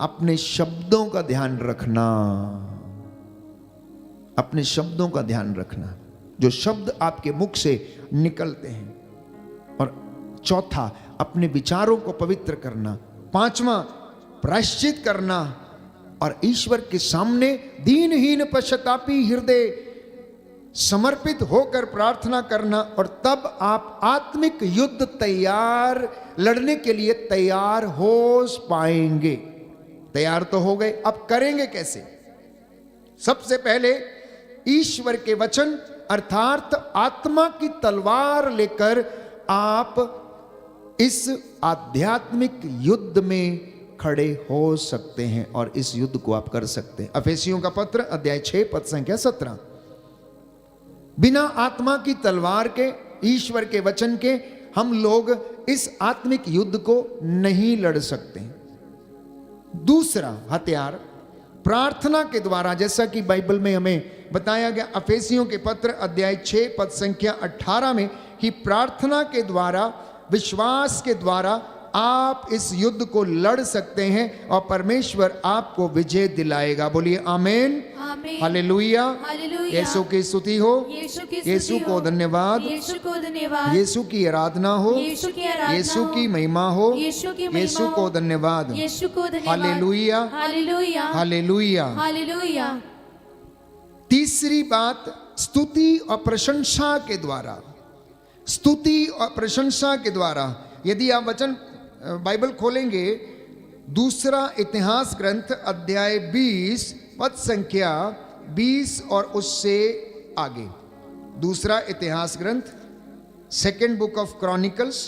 अपने शब्दों का ध्यान रखना। अपने शब्दों का ध्यान रखना, जो शब्द आपके मुख से निकलते हैं। और चौथा, अपने विचारों को पवित्र करना। पांचवा, प्रायश्चित करना और ईश्वर के सामने दीनहीन पश्चातापी हृदय समर्पित होकर प्रार्थना करना। और तब आप आत्मिक युद्ध तैयार लड़ने के लिए तैयार हो पाएंगे। तैयार तो हो गए, अब करेंगे कैसे? सबसे पहले ईश्वर के वचन अर्थात आत्मा की तलवार लेकर आप इस आध्यात्मिक युद्ध में खड़े हो सकते हैं और इस युद्ध को आप कर सकते हैं। अफेसियों का पत्र अध्याय 6 पद संख्या 17। बिना आत्मा की तलवार के, ईश्वर के वचन के, हम लोग इस आत्मिक युद्ध को नहीं लड़ सकते। दूसरा हथियार प्रार्थना के द्वारा, जैसा कि बाइबल में हमें बताया गया अफेसियों के पत्र अध्याय 6 पद संख्या 18 में कि प्रार्थना के द्वारा, विश्वास के द्वारा आप इस युद्ध को लड़ सकते हैं और परमेश्वर आपको विजय दिलाएगा। बोलिए आमीन, आमीन, हालेलुया। हालेलुया। यीशु की स्तुति हो, यीशु की स्तुति यीशु को हो, धन्यवाद, यीशु को धन्यवाद, यीशु की आराधना हो, यीशु की आराधना यीशु हो, की महिमा हो, यीशु की महिमा यीशु को हो, धन्यवाद, यीशु को धन्यवाद, हालेलुया, हालेलुया, हालेलुया। हालेलुया। तीसरी बात, स्तुति और प्रशंसा के द्वारा, स्तुति और प्रशंसा के द्वारा। यदि आप वचन बाइबल खोलेंगे, दूसरा इतिहास ग्रंथ अध्याय 20 पद संख्या 20 और उससे आगे। दूसरा इतिहास ग्रंथ, second book of Chronicles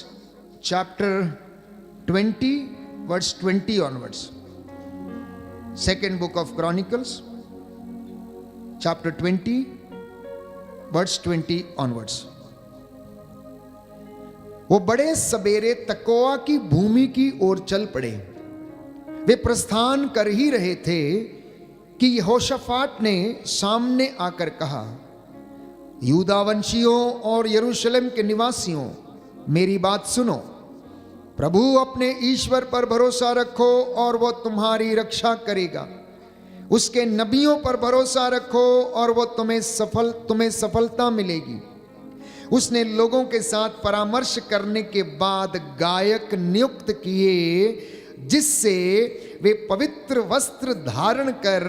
chapter 20 verse 20 onwards. Second book of Chronicles chapter 20 verse 20 onwards. वो बड़े सवेरे तकोआ की भूमि की ओर चल पड़े। वे प्रस्थान कर ही रहे थे कि यहोशाफाट ने सामने आकर कहा, यूदा वंशियों और यरूशलेम के निवासियों, मेरी बात सुनो। प्रभु अपने ईश्वर पर भरोसा रखो और वो तुम्हारी रक्षा करेगा। उसके नबियों पर भरोसा रखो और वो तुम्हें सफलता मिलेगी। उसने लोगों के साथ परामर्श करने के बाद गायक नियुक्त किए, जिससे वे पवित्र वस्त्र धारण कर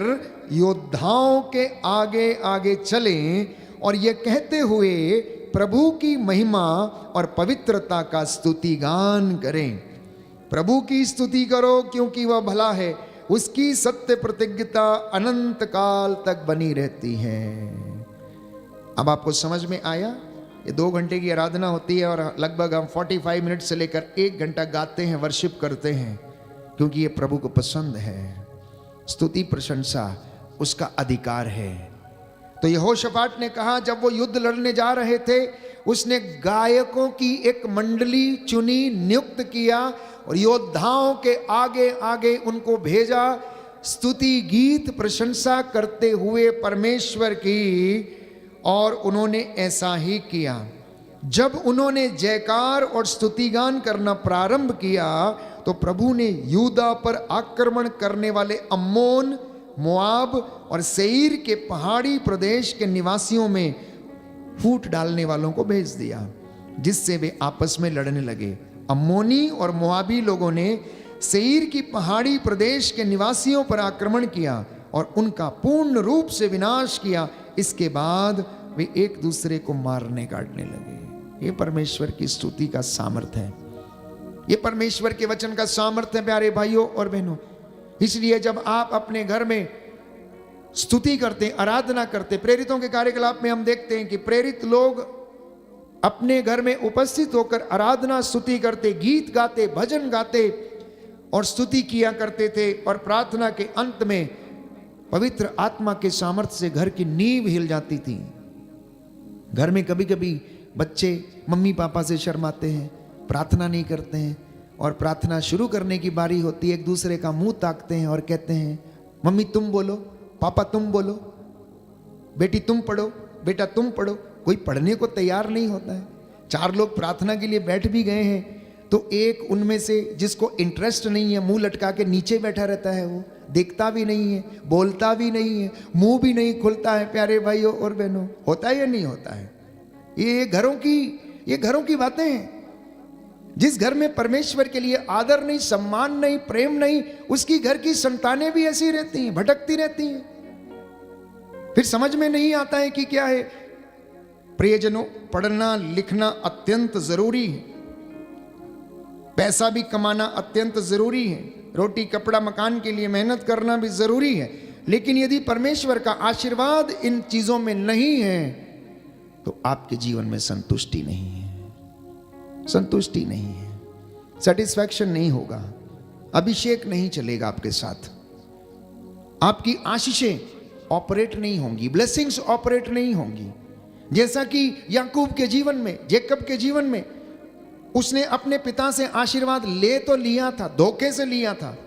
योद्धाओं के आगे आगे चलें और ये कहते हुए प्रभु की महिमा और पवित्रता का स्तुति गान करें। प्रभु की स्तुति करो क्योंकि वह भला है, उसकी सत्य प्रतिज्ञता अनंत काल तक बनी रहती है। अब आपको समझ में आया? ये 2 घंटे की आराधना होती है और लगभग हम 45 मिनट से लेकर 1 घंटा गाते हैं, वर्शिप करते हैं, क्योंकि ये प्रभु को पसंद है। स्तुति प्रशंसा उसका अधिकार है। तो यहोशाफाट ने कहा, जब वो युद्ध लड़ने जा रहे थे, उसने गायकों की एक मंडली चुनी, नियुक्त किया और योद्धाओं के आगे आगे उनको भेजा, स्तुति गीत प्रशंसा करते हुए परमेश्वर की। और उन्होंने ऐसा ही किया। जब उन्होंने जयकार और स्तुतिगान करना प्रारंभ किया तो प्रभु ने यूदा पर आक्रमण करने वाले अम्मोन, मोआब और सेईर के पहाड़ी प्रदेश के निवासियों में फूट डालने वालों को भेज दिया, जिससे वे आपस में लड़ने लगे। अम्मोनी और मोआबी लोगों ने सेईर की पहाड़ी प्रदेश के निवासियों पर आक्रमण किया और उनका पूर्ण रूप से विनाश किया। इसके बाद वे एक दूसरे को मारने काटने लगे। ये परमेश्वर की स्तुति का सामर्थ्य है, ये परमेश्वर के वचन का सामर्थ्य है प्यारे भाइयों और बहनों। इसलिए जब आप अपने घर में स्तुति करते, आराधना करते, प्रेरितों के कार्यकलाप में हम देखते हैं कि प्रेरित लोग अपने घर में उपस्थित होकर आराधना स्तुति करते, गीत गाते, भजन गाते और स्तुति किया करते थे। और प्रार्थना के अंत में पवित्र आत्मा के सामर्थ्य से घर की नींव हिल जाती थी। घर में कभी कभी बच्चे मम्मी पापा से शर्माते हैं, प्रार्थना नहीं करते हैं, और प्रार्थना शुरू करने की बारी होती है, एक दूसरे का मुंह ताकते हैं और कहते हैं, मम्मी तुम बोलो, पापा तुम बोलो, बेटी तुम पढ़ो, बेटा तुम पढ़ो। कोई पढ़ने को तैयार नहीं होता है। 4 लोग प्रार्थना के लिए बैठ भी गए हैं तो एक उनमें से जिसको इंटरेस्ट नहीं है, मुंह लटका के नीचे बैठा रहता है, वो देखता भी नहीं है, बोलता भी नहीं है, मुंह भी नहीं खुलता है। प्यारे भाइयों और बहनों, होता है या नहीं होता है? ये घरों की बातें हैं। जिस घर में परमेश्वर के लिए आदर नहीं, सम्मान नहीं, प्रेम नहीं, उसकी घर की संतानें भी ऐसी रहती हैं, भटकती रहती हैं। फिर समझ में नहीं आता है कि क्या है। प्रियजनों, पढ़ना लिखना अत्यंत जरूरी है, पैसा भी कमाना अत्यंत जरूरी है, रोटी कपड़ा मकान के लिए मेहनत करना भी जरूरी है, लेकिन यदि परमेश्वर का आशीर्वाद इन चीजों में नहीं है तो आपके जीवन में संतुष्टि नहीं है, संतुष्टि नहीं है, सेटिस्फैक्शन नहीं होगा, अभिषेक नहीं चलेगा आपके साथ, आपकी आशीषें ऑपरेट नहीं होंगी, ब्लेसिंग्स ऑपरेट नहीं होंगी। जैसा कि याकूब के जीवन में, जेकब के जीवन में, उसने अपने पिता से आशीर्वाद ले तो लिया था, धोखे से लिया था,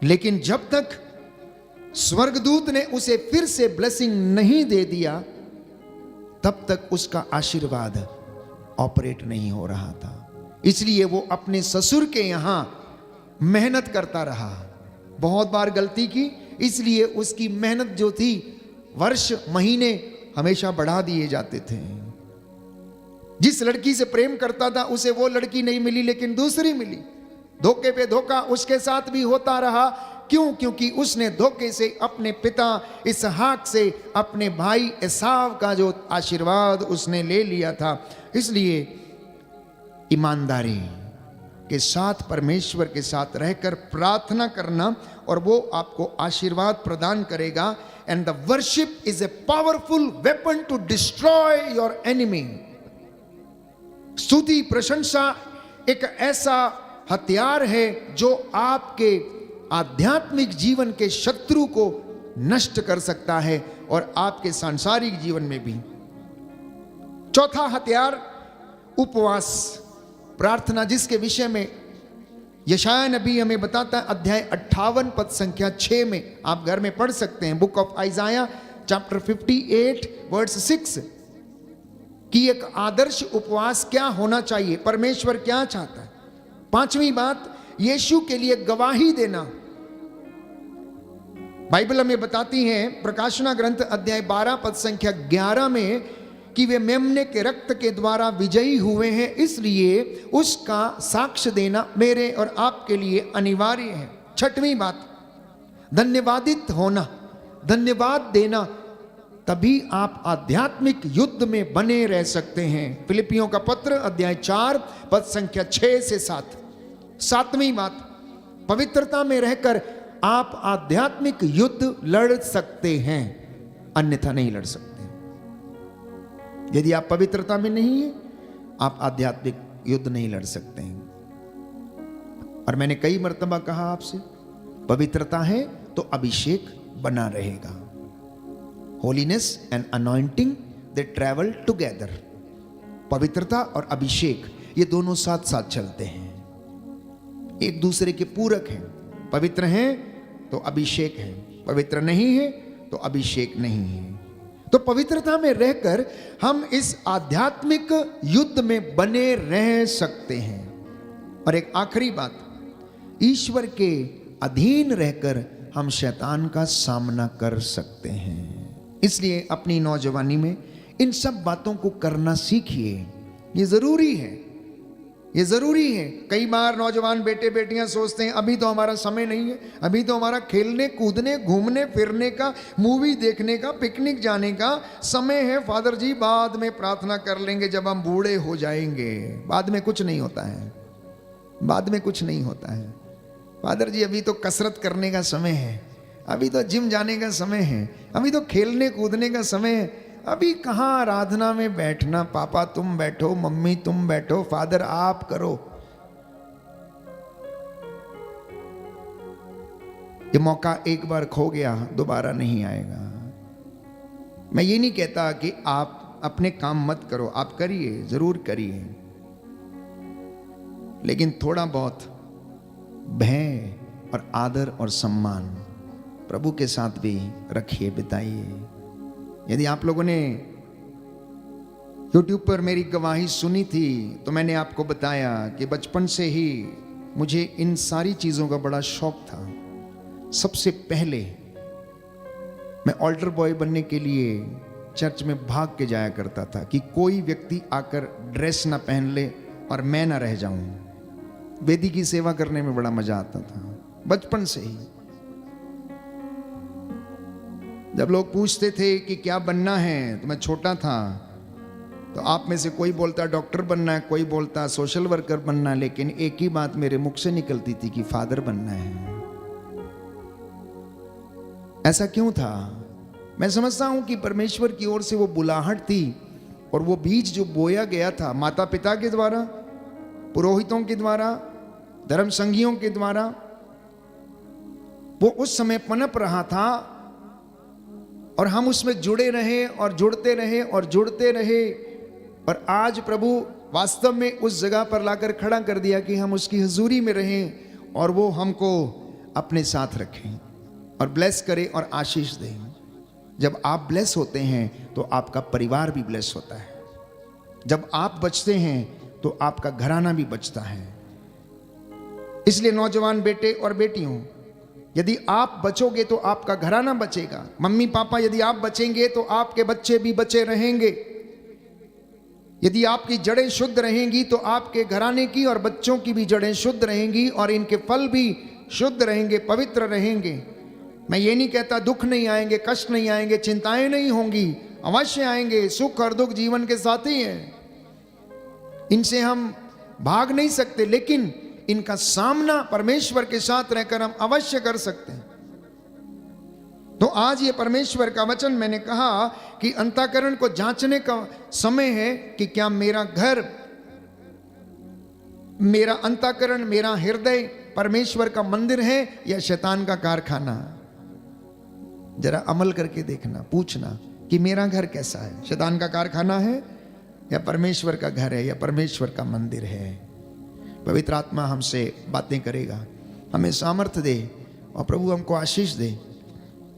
लेकिन जब तक स्वर्गदूत ने उसे फिर से ब्लेसिंग नहीं दे दिया तब तक उसका आशीर्वाद ऑपरेट नहीं हो रहा था। इसलिए वो अपने ससुर के यहां मेहनत करता रहा, बहुत बार गलती की, इसलिए उसकी मेहनत जो थी वर्ष महीने हमेशा बढ़ा दिए जाते थे। जिस लड़की से प्रेम करता था उसे वो लड़की नहीं मिली लेकिन दूसरी मिली, धोखे पे धोखा उसके साथ भी होता रहा। क्यों? क्योंकि उसने धोखे से अपने पिता इसहाक से अपने भाई एसाव का जो आशीर्वाद उसने ले लिया था। इसलिए ईमानदारी के साथ परमेश्वर के साथ रहकर प्रार्थना करना और वो आपको आशीर्वाद प्रदान करेगा। And the worship is a powerful weapon to destroy your enemy. स्तुति प्रशंसा एक ऐसा हथियार है जो आपके आध्यात्मिक जीवन के शत्रु को नष्ट कर सकता है और आपके सांसारिक जीवन में भी। चौथा हथियार उपवास, प्रार्थना, जिसके विषय में यशाया नबी हमें बताता है अध्याय 58 पद संख्या 6 में, आप घर में पढ़ सकते हैं, book of Isaiah chapter 58 verse 6, कि एक आदर्श उपवास क्या होना चाहिए, परमेश्वर क्या चाहता है। पांचवी बात, यीशु के लिए गवाही देना। बाइबल हमें बताती है प्रकाशना ग्रंथ अध्याय 12 पद संख्या 11 में कि वे मेमने के रक्त के द्वारा विजयी हुए हैं, इसलिए उसका साक्ष्य देना मेरे और आपके लिए अनिवार्य है। छठवीं बात, धन्यवादित होना, धन्यवाद देना, तभी आप आध्यात्मिक युद्ध में बने रह सकते हैं। फिलिपियों का पत्र अध्याय 4 पद संख्या 6 से 7। सातवीं बात, पवित्रता में रहकर आप आध्यात्मिक युद्ध लड़ सकते हैं, अन्यथा नहीं लड़ सकते। यदि आप पवित्रता में नहीं है आप आध्यात्मिक युद्ध नहीं लड़ सकते हैं। और मैंने कई मर्तबा कहा आपसे, पवित्रता है तो अभिषेक बना रहेगा। Holiness and anointing they travel together. पवित्रता और अभिषेक ये दोनों साथ साथ चलते हैं, एक दूसरे के पूरक हैं। पवित्र हैं तो अभिषेक है, पवित्र नहीं है तो अभिषेक नहीं है। तो पवित्रता में रहकर हम इस आध्यात्मिक युद्ध में बने रह सकते हैं। और एक आखिरी बात, ईश्वर के अधीन रहकर हम शैतान का सामना कर सकते हैं। इसलिए अपनी नौजवानी में इन सब बातों को करना सीखिए, ये जरूरी है, ये जरूरी है। कई बार नौजवान बेटे बेटियां सोचते हैं अभी तो हमारा समय नहीं है, अभी तो हमारा खेलने कूदने घूमने फिरने का, मूवी देखने का, पिकनिक जाने का समय है। फादर जी बाद में प्रार्थना कर लेंगे जब हम बूढ़े हो जाएंगे। बाद में कुछ नहीं होता है, बाद में कुछ नहीं होता है। फादर जी अभी तो कसरत करने का समय है, अभी तो जिम जाने का समय है, अभी तो खेलने कूदने का समय है, अभी कहाँ आराधना में बैठना। पापा तुम बैठो, मम्मी तुम बैठो, फादर आप करो। ये मौका एक बार खो गया दोबारा नहीं आएगा। मैं ये नहीं कहता कि आप अपने काम मत करो, आप करिए, जरूर करिए, लेकिन थोड़ा बहुत भय और आदर और सम्मान प्रभु के साथ भी रखिए, बिताइए। यदि आप लोगों ने YouTube पर मेरी गवाही सुनी थी तो मैंने आपको बताया कि बचपन से ही मुझे इन सारी चीज़ों का बड़ा शौक था। सबसे पहले मैं ऑल्टर बॉय बनने के लिए चर्च में भाग के जाया करता था कि कोई व्यक्ति आकर ड्रेस ना पहन ले और मैं ना रह जाऊं। वेदी की सेवा करने में बड़ा मजा आता था बचपन से ही। जब लोग पूछते थे कि क्या बनना है तो मैं छोटा था तो आप में से कोई बोलता डॉक्टर बनना है, कोई बोलता सोशल वर्कर बनना है, लेकिन एक ही बात मेरे मुख से निकलती थी कि फादर बनना है। ऐसा क्यों था? मैं समझता हूं कि परमेश्वर की ओर से वो बुलाहट थी और वो बीज जो बोया गया था माता पिता के द्वारा, पुरोहितों के द्वारा, धर्म संघियों के द्वारा, वो उस समय पनप रहा था और हम उसमें जुड़े रहे और जुड़ते रहे और जुड़ते रहे। और आज प्रभु वास्तव में उस जगह पर लाकर खड़ा कर दिया कि हम उसकी हुजूरी में रहें और वो हमको अपने साथ रखें और ब्लेस करे और आशीष दें। जब आप ब्लेस होते हैं तो आपका परिवार भी ब्लेस होता है। जब आप बचते हैं तो आपका घराना भी बचता है। इसलिए नौजवान बेटे और बेटियों, यदि आप बचोगे तो आपका घराना बचेगा। मम्मी पापा यदि आप बचेंगे तो आपके बच्चे भी बचे रहेंगे। यदि आपकी जड़ें शुद्ध रहेंगी तो आपके घराने की और बच्चों की भी जड़ें शुद्ध रहेंगी और इनके फल भी शुद्ध रहेंगे, पवित्र रहेंगे। मैं ये नहीं कहता दुख नहीं आएंगे, कष्ट नहीं आएंगे, चिंताएं नहीं होंगी, अवश्य आएंगे। सुख और दुख जीवन के साथी हैं, इनसे हम भाग नहीं सकते, लेकिन इनका सामना परमेश्वर के साथ रहकर हम अवश्य कर सकते हैं। तो आज ये परमेश्वर का वचन, मैंने कहा कि अंतःकरण को जांचने का समय है कि क्या मेरा घर, मेरा अंतःकरण, मेरा हृदय परमेश्वर का मंदिर है या शैतान का कारखाना। जरा अमल करके देखना, पूछना कि मेरा घर कैसा है, शैतान का कारखाना है या परमेश्वर का घर है या परमेश्वर का मंदिर है। पवित्र आत्मा हमसे बातें करेगा, हमें सामर्थ्य दे और प्रभु हमको आशीष दे।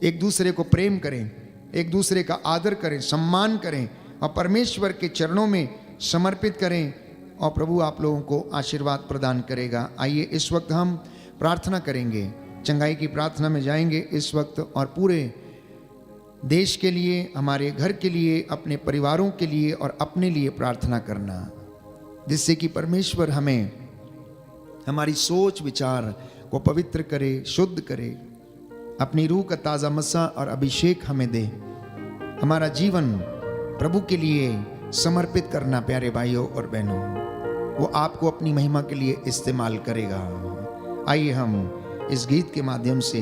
एक दूसरे को प्रेम करें, एक दूसरे का आदर करें, सम्मान करें और परमेश्वर के चरणों में समर्पित करें और प्रभु आप लोगों को आशीर्वाद प्रदान करेगा। आइए इस वक्त हम प्रार्थना करेंगे, चंगाई की प्रार्थना में जाएंगे इस वक्त और पूरे देश के लिए, हमारे घर के लिए, अपने परिवारों के लिए और अपने लिए प्रार्थना करना, जिससे कि परमेश्वर हमें, हमारी सोच विचार को पवित्र करे, शुद्ध करे, अपनी रूह का ताज़ा मस्सा और अभिषेक हमें दे। हमारा जीवन प्रभु के लिए समर्पित करना प्यारे भाइयों और बहनों, वो आपको अपनी महिमा के लिए इस्तेमाल करेगा। आइए हम इस गीत के माध्यम से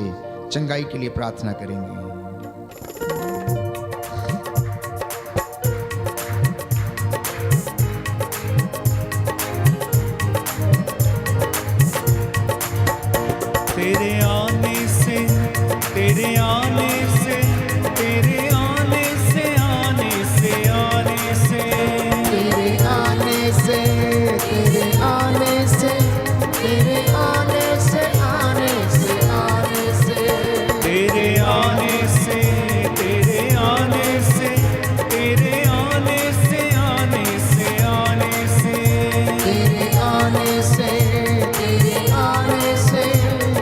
चंगाई के लिए प्रार्थना करेंगे। तेरे आने से, तेरे आने से, तेरे आने से, आने से, आने से, तेरे आने से, तेरे आने से, तेरे आने से, आने से, आने से, तेरे आने से, तेरे आने से, तेरे आने से, आने से, आने से, तेरे आने से, तेरे आने से,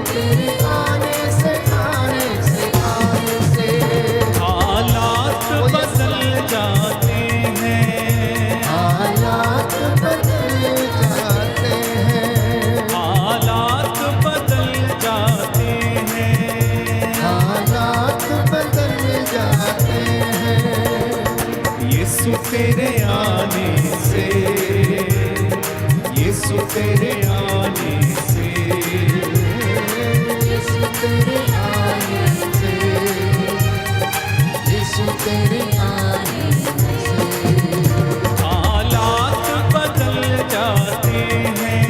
तेरे आने से, आने से, आने से। हालात बदल जाते हैं, हालात बदल जाते हैं, हालात बदल जाते हैं, हालात बदल जाते हैं। यीशु तेरे आने से, यीशु तेरे आने से, यीशु तेरे आने से, यीशु तेरे आने से। हालात बदल जाते हैं,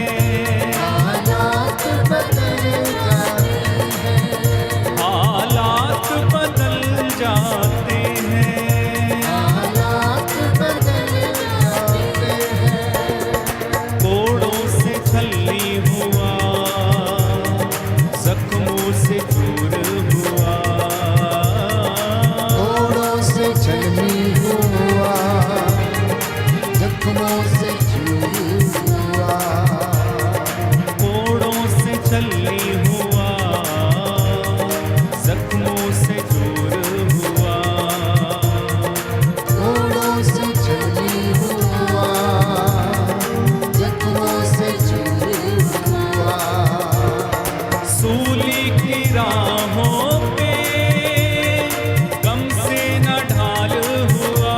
हालात बदल जाते हैं, हालात बदल जाते हैं, हालात बदल जाते हैं। कोड़ों से छलनी हुआ, जख्मों से चूर हुआ, कोड़ों से छलनी हुआ, जख्मों से चूर हुआ, कोड़ों से छलनी हुआ, जख्मों से चूर हुआ, कोड़ों से छलनी हुआ, जख्मों से चूर हुआ। सूली की राहों पे गम से न ढाल हुआ,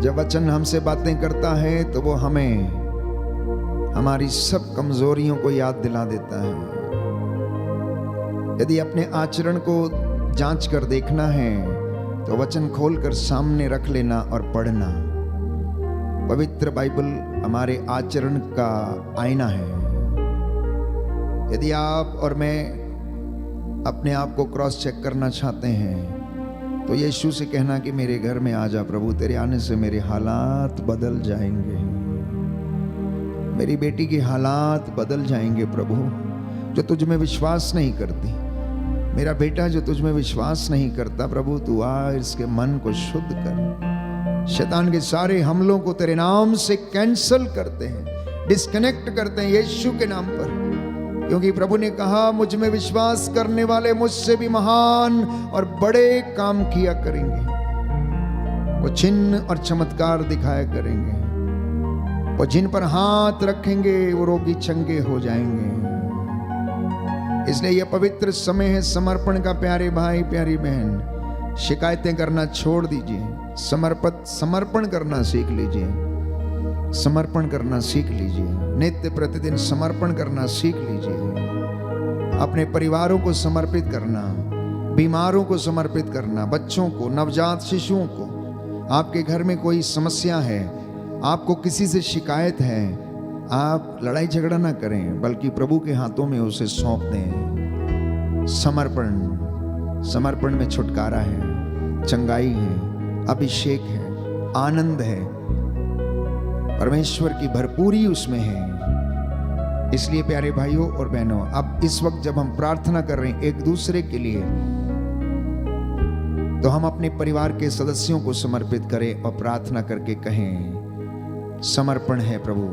जब वचन हमसे बातें करता है तो वो हमें हमारी सब कमजोरियों को याद दिला देता है। यदि अपने आचरण को जांच कर देखना है तो वचन खोलकर सामने रख लेना और पढ़ना। पवित्र बाइबल हमारे आचरण का आईना है। यदि आप और मैं अपने आप को क्रॉस चेक करना चाहते हैं तो यीशु से कहना कि मेरे घर में आ जा प्रभु, तेरे आने से मेरे हालात बदल जाएंगे, मेरी बेटी के हालात बदल जाएंगे प्रभु, जो तुझ में विश्वास नहीं करती, मेरा बेटा जो तुझ में विश्वास नहीं करता, प्रभु तू आ इसके मन को शुद्ध कर। शैतान के सारे हमलों को तेरे नाम से कैंसल करते हैं, डिस्कनेक्ट करते हैं यीशु के नाम पर, क्योंकि प्रभु ने कहा मुझ में विश्वास करने वाले मुझसे भी महान और बड़े काम किया करेंगे। वो चिन्ह और चमत्कार दिखाया करेंगे, वो जिन पर हाथ रखेंगे वो रोगी चंगे हो जाएंगे। इसलिए यह पवित्र समय है समर्पण का। प्यारे भाई प्यारी बहन, शिकायतें करना छोड़ दीजिए, समर्पण करना सीख लीजिए, समर्पण करना सीख लीजिए, नित्य प्रतिदिन समर्पण करना सीख लीजिए। अपने परिवारों को समर्पित करना, बीमारों को समर्पित करना, बच्चों को, नवजात शिशुओं को। आपके घर में कोई समस्या है, आपको किसी से शिकायत है, आप लड़ाई झगड़ा ना करें, बल्कि प्रभु के हाथों में उसे सौंप दें। समर्पण में छुटकारा है, चंगाई है, अभिषेक है, आनंद है, परमेश्वर की भरपूरी उसमें है। इसलिए प्यारे भाइयों और बहनों, अब इस वक्त जब हम प्रार्थना कर रहे हैं एक दूसरे के लिए, तो हम अपने परिवार के सदस्यों को समर्पित करें और प्रार्थना करके कहें, समर्पण है प्रभु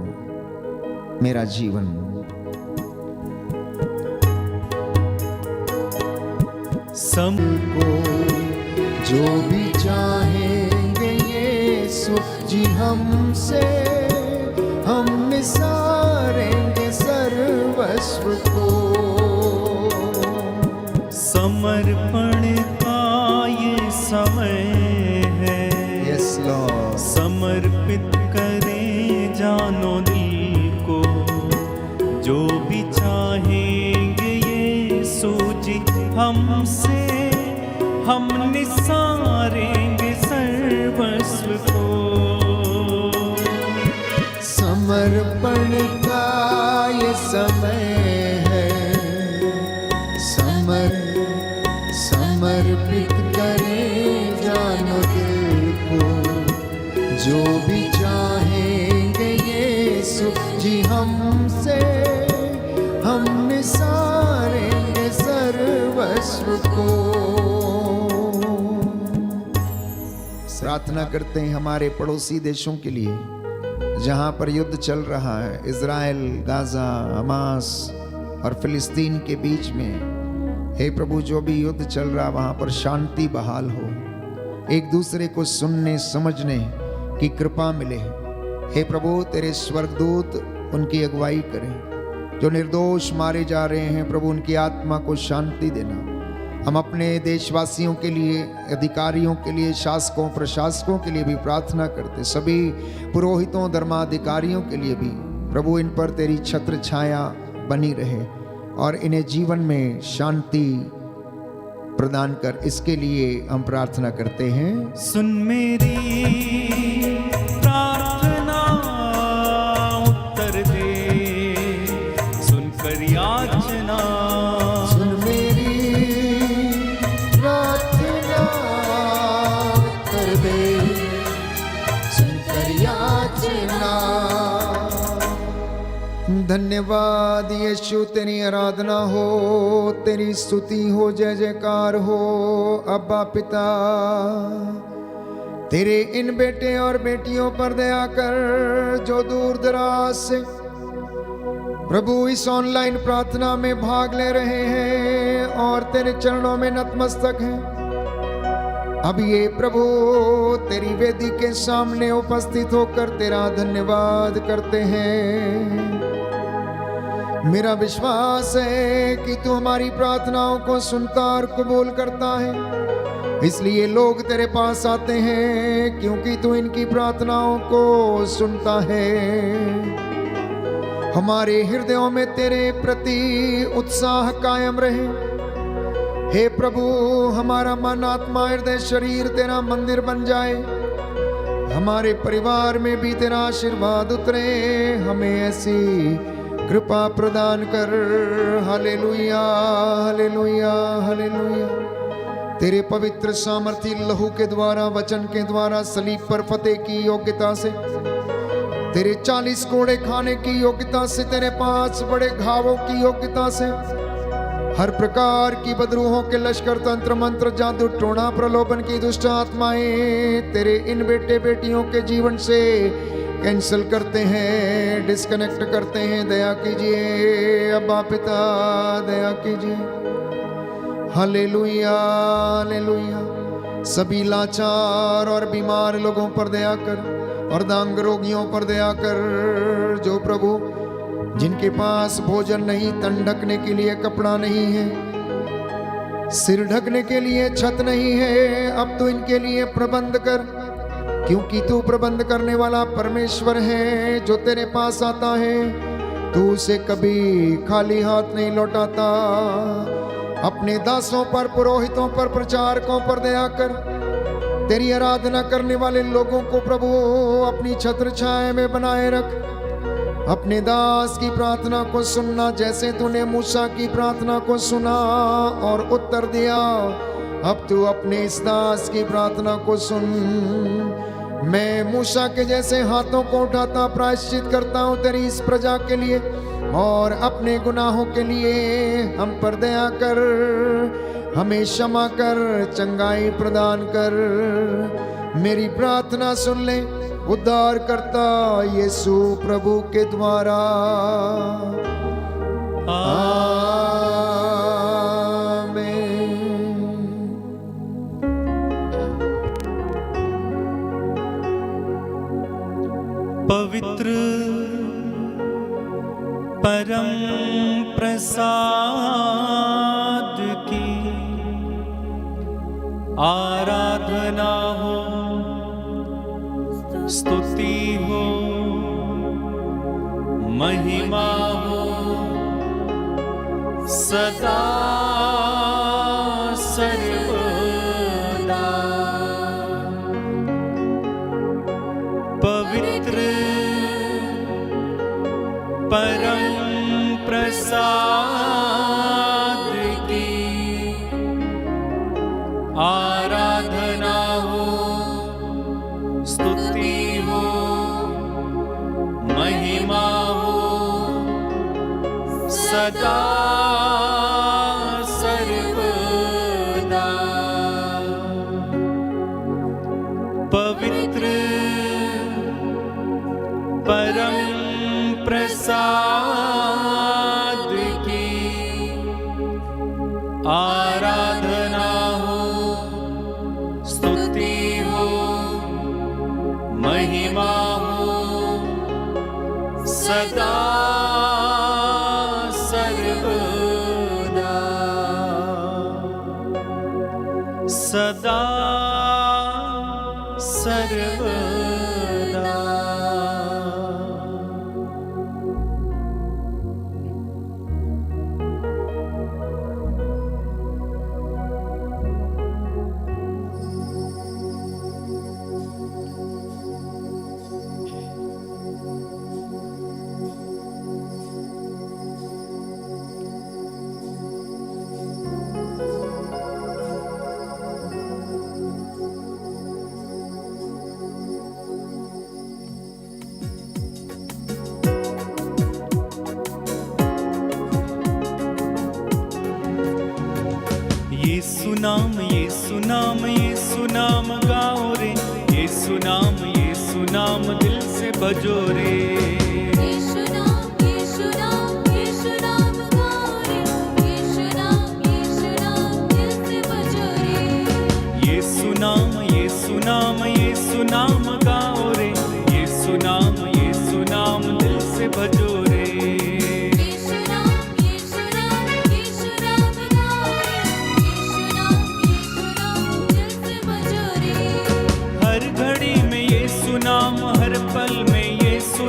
मेरा जीवन। सबको जो भी चाहेंगे यीशु जी हमसे, हम निसारेंगे सर्वस्व को। समर्पण का ये समय है, यस लॉर्ड। समर्पित करें जानो दिल को, जो भी चाहेंगे यीशु जी हमसे, हम निसारेंगे सर्वस्व को। समर्पण का ये समय है, समर्पित करें जानो दिल को, जो भी चाहेंगे यीशु जी हमसे, हम निसारेंगे सर्वस्व को। प्रार्थना करते हैं हमारे पड़ोसी देशों के लिए जहां पर युद्ध चल रहा है, इजराइल, गाजा, हमास और फिलिस्तीन के बीच में। हे प्रभु, जो भी युद्ध चल रहा वहां पर शांति बहाल हो, एक दूसरे को सुनने समझने की कृपा मिले। हे प्रभु, तेरे स्वर्गदूत उनकी अगुवाई करें। जो निर्दोष मारे जा रहे हैं प्रभु, उनकी आत्मा को शांति देना। हम अपने देशवासियों के लिए, अधिकारियों के लिए, शासकों प्रशासकों के लिए भी प्रार्थना करते, सभी पुरोहितों धर्माधिकारियों के लिए भी प्रभु, इन पर तेरी छत्र छाया बनी रहे और इन्हें जीवन में शांति प्रदान कर। इसके लिए हम प्रार्थना करते हैं। सुन मेरी प्रार्थना उत्तर दे, सुनकर याचना, सुन मेरी प्रार्थना उत्तर दे, सुनकर याचना। धन्यवाद यीशु, तेरी आराधना हो, तेरी स्तुति हो, जय जयकार हो। अब्बा पिता, तेरे इन बेटे और बेटियों पर दया कर जो दूर दराज से प्रभु इस ऑनलाइन प्रार्थना में भाग ले रहे हैं और तेरे चरणों में नतमस्तक हैं। अब ये प्रभु तेरी वेदी के सामने उपस्थित होकर तेरा धन्यवाद करते हैं। मेरा विश्वास है कि तू हमारी प्रार्थनाओं को सुनता और कबूल करता है, इसलिए लोग तेरे पास आते हैं क्योंकि तू इनकी प्रार्थनाओं को सुनता है। हमारे हृदयों में तेरे प्रति उत्साह कायम रहे। हे प्रभु, हमारा मन, आत्मा, हृदय, शरीर तेरा मंदिर बन जाए। हमारे परिवार में भी तेरा आशीर्वाद उतरे। हमें ऐसी कृपा प्रदान कर। Hallelujah, hallelujah, hallelujah. तेरे पवित्र सामर्थी लहू के द्वारा, वचन के द्वारा, सलीब पर फतेह की योग्यता से, तेरे 40 कोड़े खाने की योग्यता से, तेरे 5 बड़े घावों की योग्यता से, हर प्रकार की बदरूहों के लश्कर, तंत्र मंत्र, जादू टोना, प्रलोभन की दुष्ट आत्माएं तेरे इन बेटे बेटियों के जीवन से कैंसिल करते हैं, डिस्कनेक्ट करते हैं। दया कीजिए अब्बा पिता, दया कीजिए। Hallelujah, hallelujah. सभी लाचार और बीमार लोगों पर दया कर और दांग रोगियों पर दया कर, जो प्रभु जिनके पास भोजन नहीं, तन ढकने के लिए कपड़ा नहीं है, सिर ढकने के लिए छत नहीं है, अब तो इनके लिए प्रबंध कर, क्योंकि तू प्रबंध करने वाला परमेश्वर है। जो तेरे पास आता है तू उसे कभी खाली हाथ नहीं लौटाता। अपने दासों पर, पुरोहितों पर, प्रचारकों पर दया कर। तेरी आराधना करने वाले लोगों को प्रभु अपनी छत्र छाया में बनाए रख। अपने दास की प्रार्थना को सुनना, जैसे तूने मूसा की प्रार्थना को सुना और उत्तर दिया, अब तू अपने इस दास की प्रार्थना को सुन। मैं मूसा के जैसे हाथों को उठाता प्रायश्चित करता हूँ तेरी इस प्रजा के लिए और अपने गुनाहों के लिए। हम पर दया कर, हमें क्षमा कर, चंगाई प्रदान कर। मेरी प्रार्थना सुन ले उद्धार करता यीशु प्रभु के द्वारा। पवित्र परम प्रसाद की आराधना हो, स्तुति हो, महिमा हो, सदा सर्वदा। पवित्र परम प्रसाद की आराधना हो, स्तुति हो, महिमा हो, सदा सर्वदा। पवित्र परम प्रसाद की आराधना हो, स्तुति हो, महिमा हो, सदा सर्वदा। सदा सर्वदा। यीशु नाम, यीशु नाम, यीशु नाम गाओ रे, यीशु नाम, यीशु नाम दिल से भजो रे। यीशु नाम, यीशु नाम, यीशु नाम गाओ रे, यीशु नाम, यीशु नाम दिल से भजो रे। यीशु नाम, यीशु नाम, यीशु नाम गाओ रे, यीशु नाम, यीशु नाम दिल से भजो रे। यीशु नाम,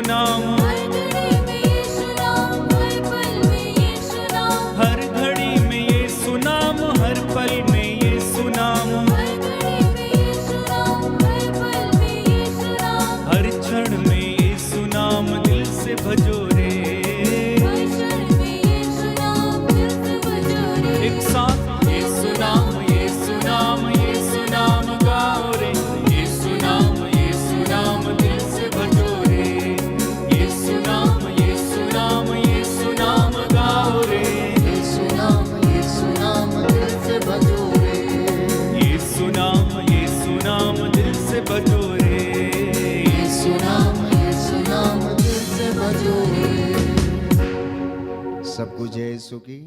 नाम, हर घड़ी में यीशु नाम, हर पल में यीशु नाम, हर घड़ी में यीशु नाम, हर पल में यीशु नाम, हर घड़ी में यीशु नाम, हर पल में यीशु नाम, हर क्षण में यीशु नाम दिल से भजो रे। हर क्षण में यीशु नाम दिल से भजो रे। एक साथ यीशु नाम, यीशु नाम, यीशु नाम गाओ रे। यीशु नाम दिल से भजो रे। यीशु नाम, यीशु नाम, यीशु नाम गाओ रे। यीशु नाम दिल से भजो रे। यीशु नाम दिल से भजो रे। यीशु नाम दिल से भजो रे। सबको जय यीशु की।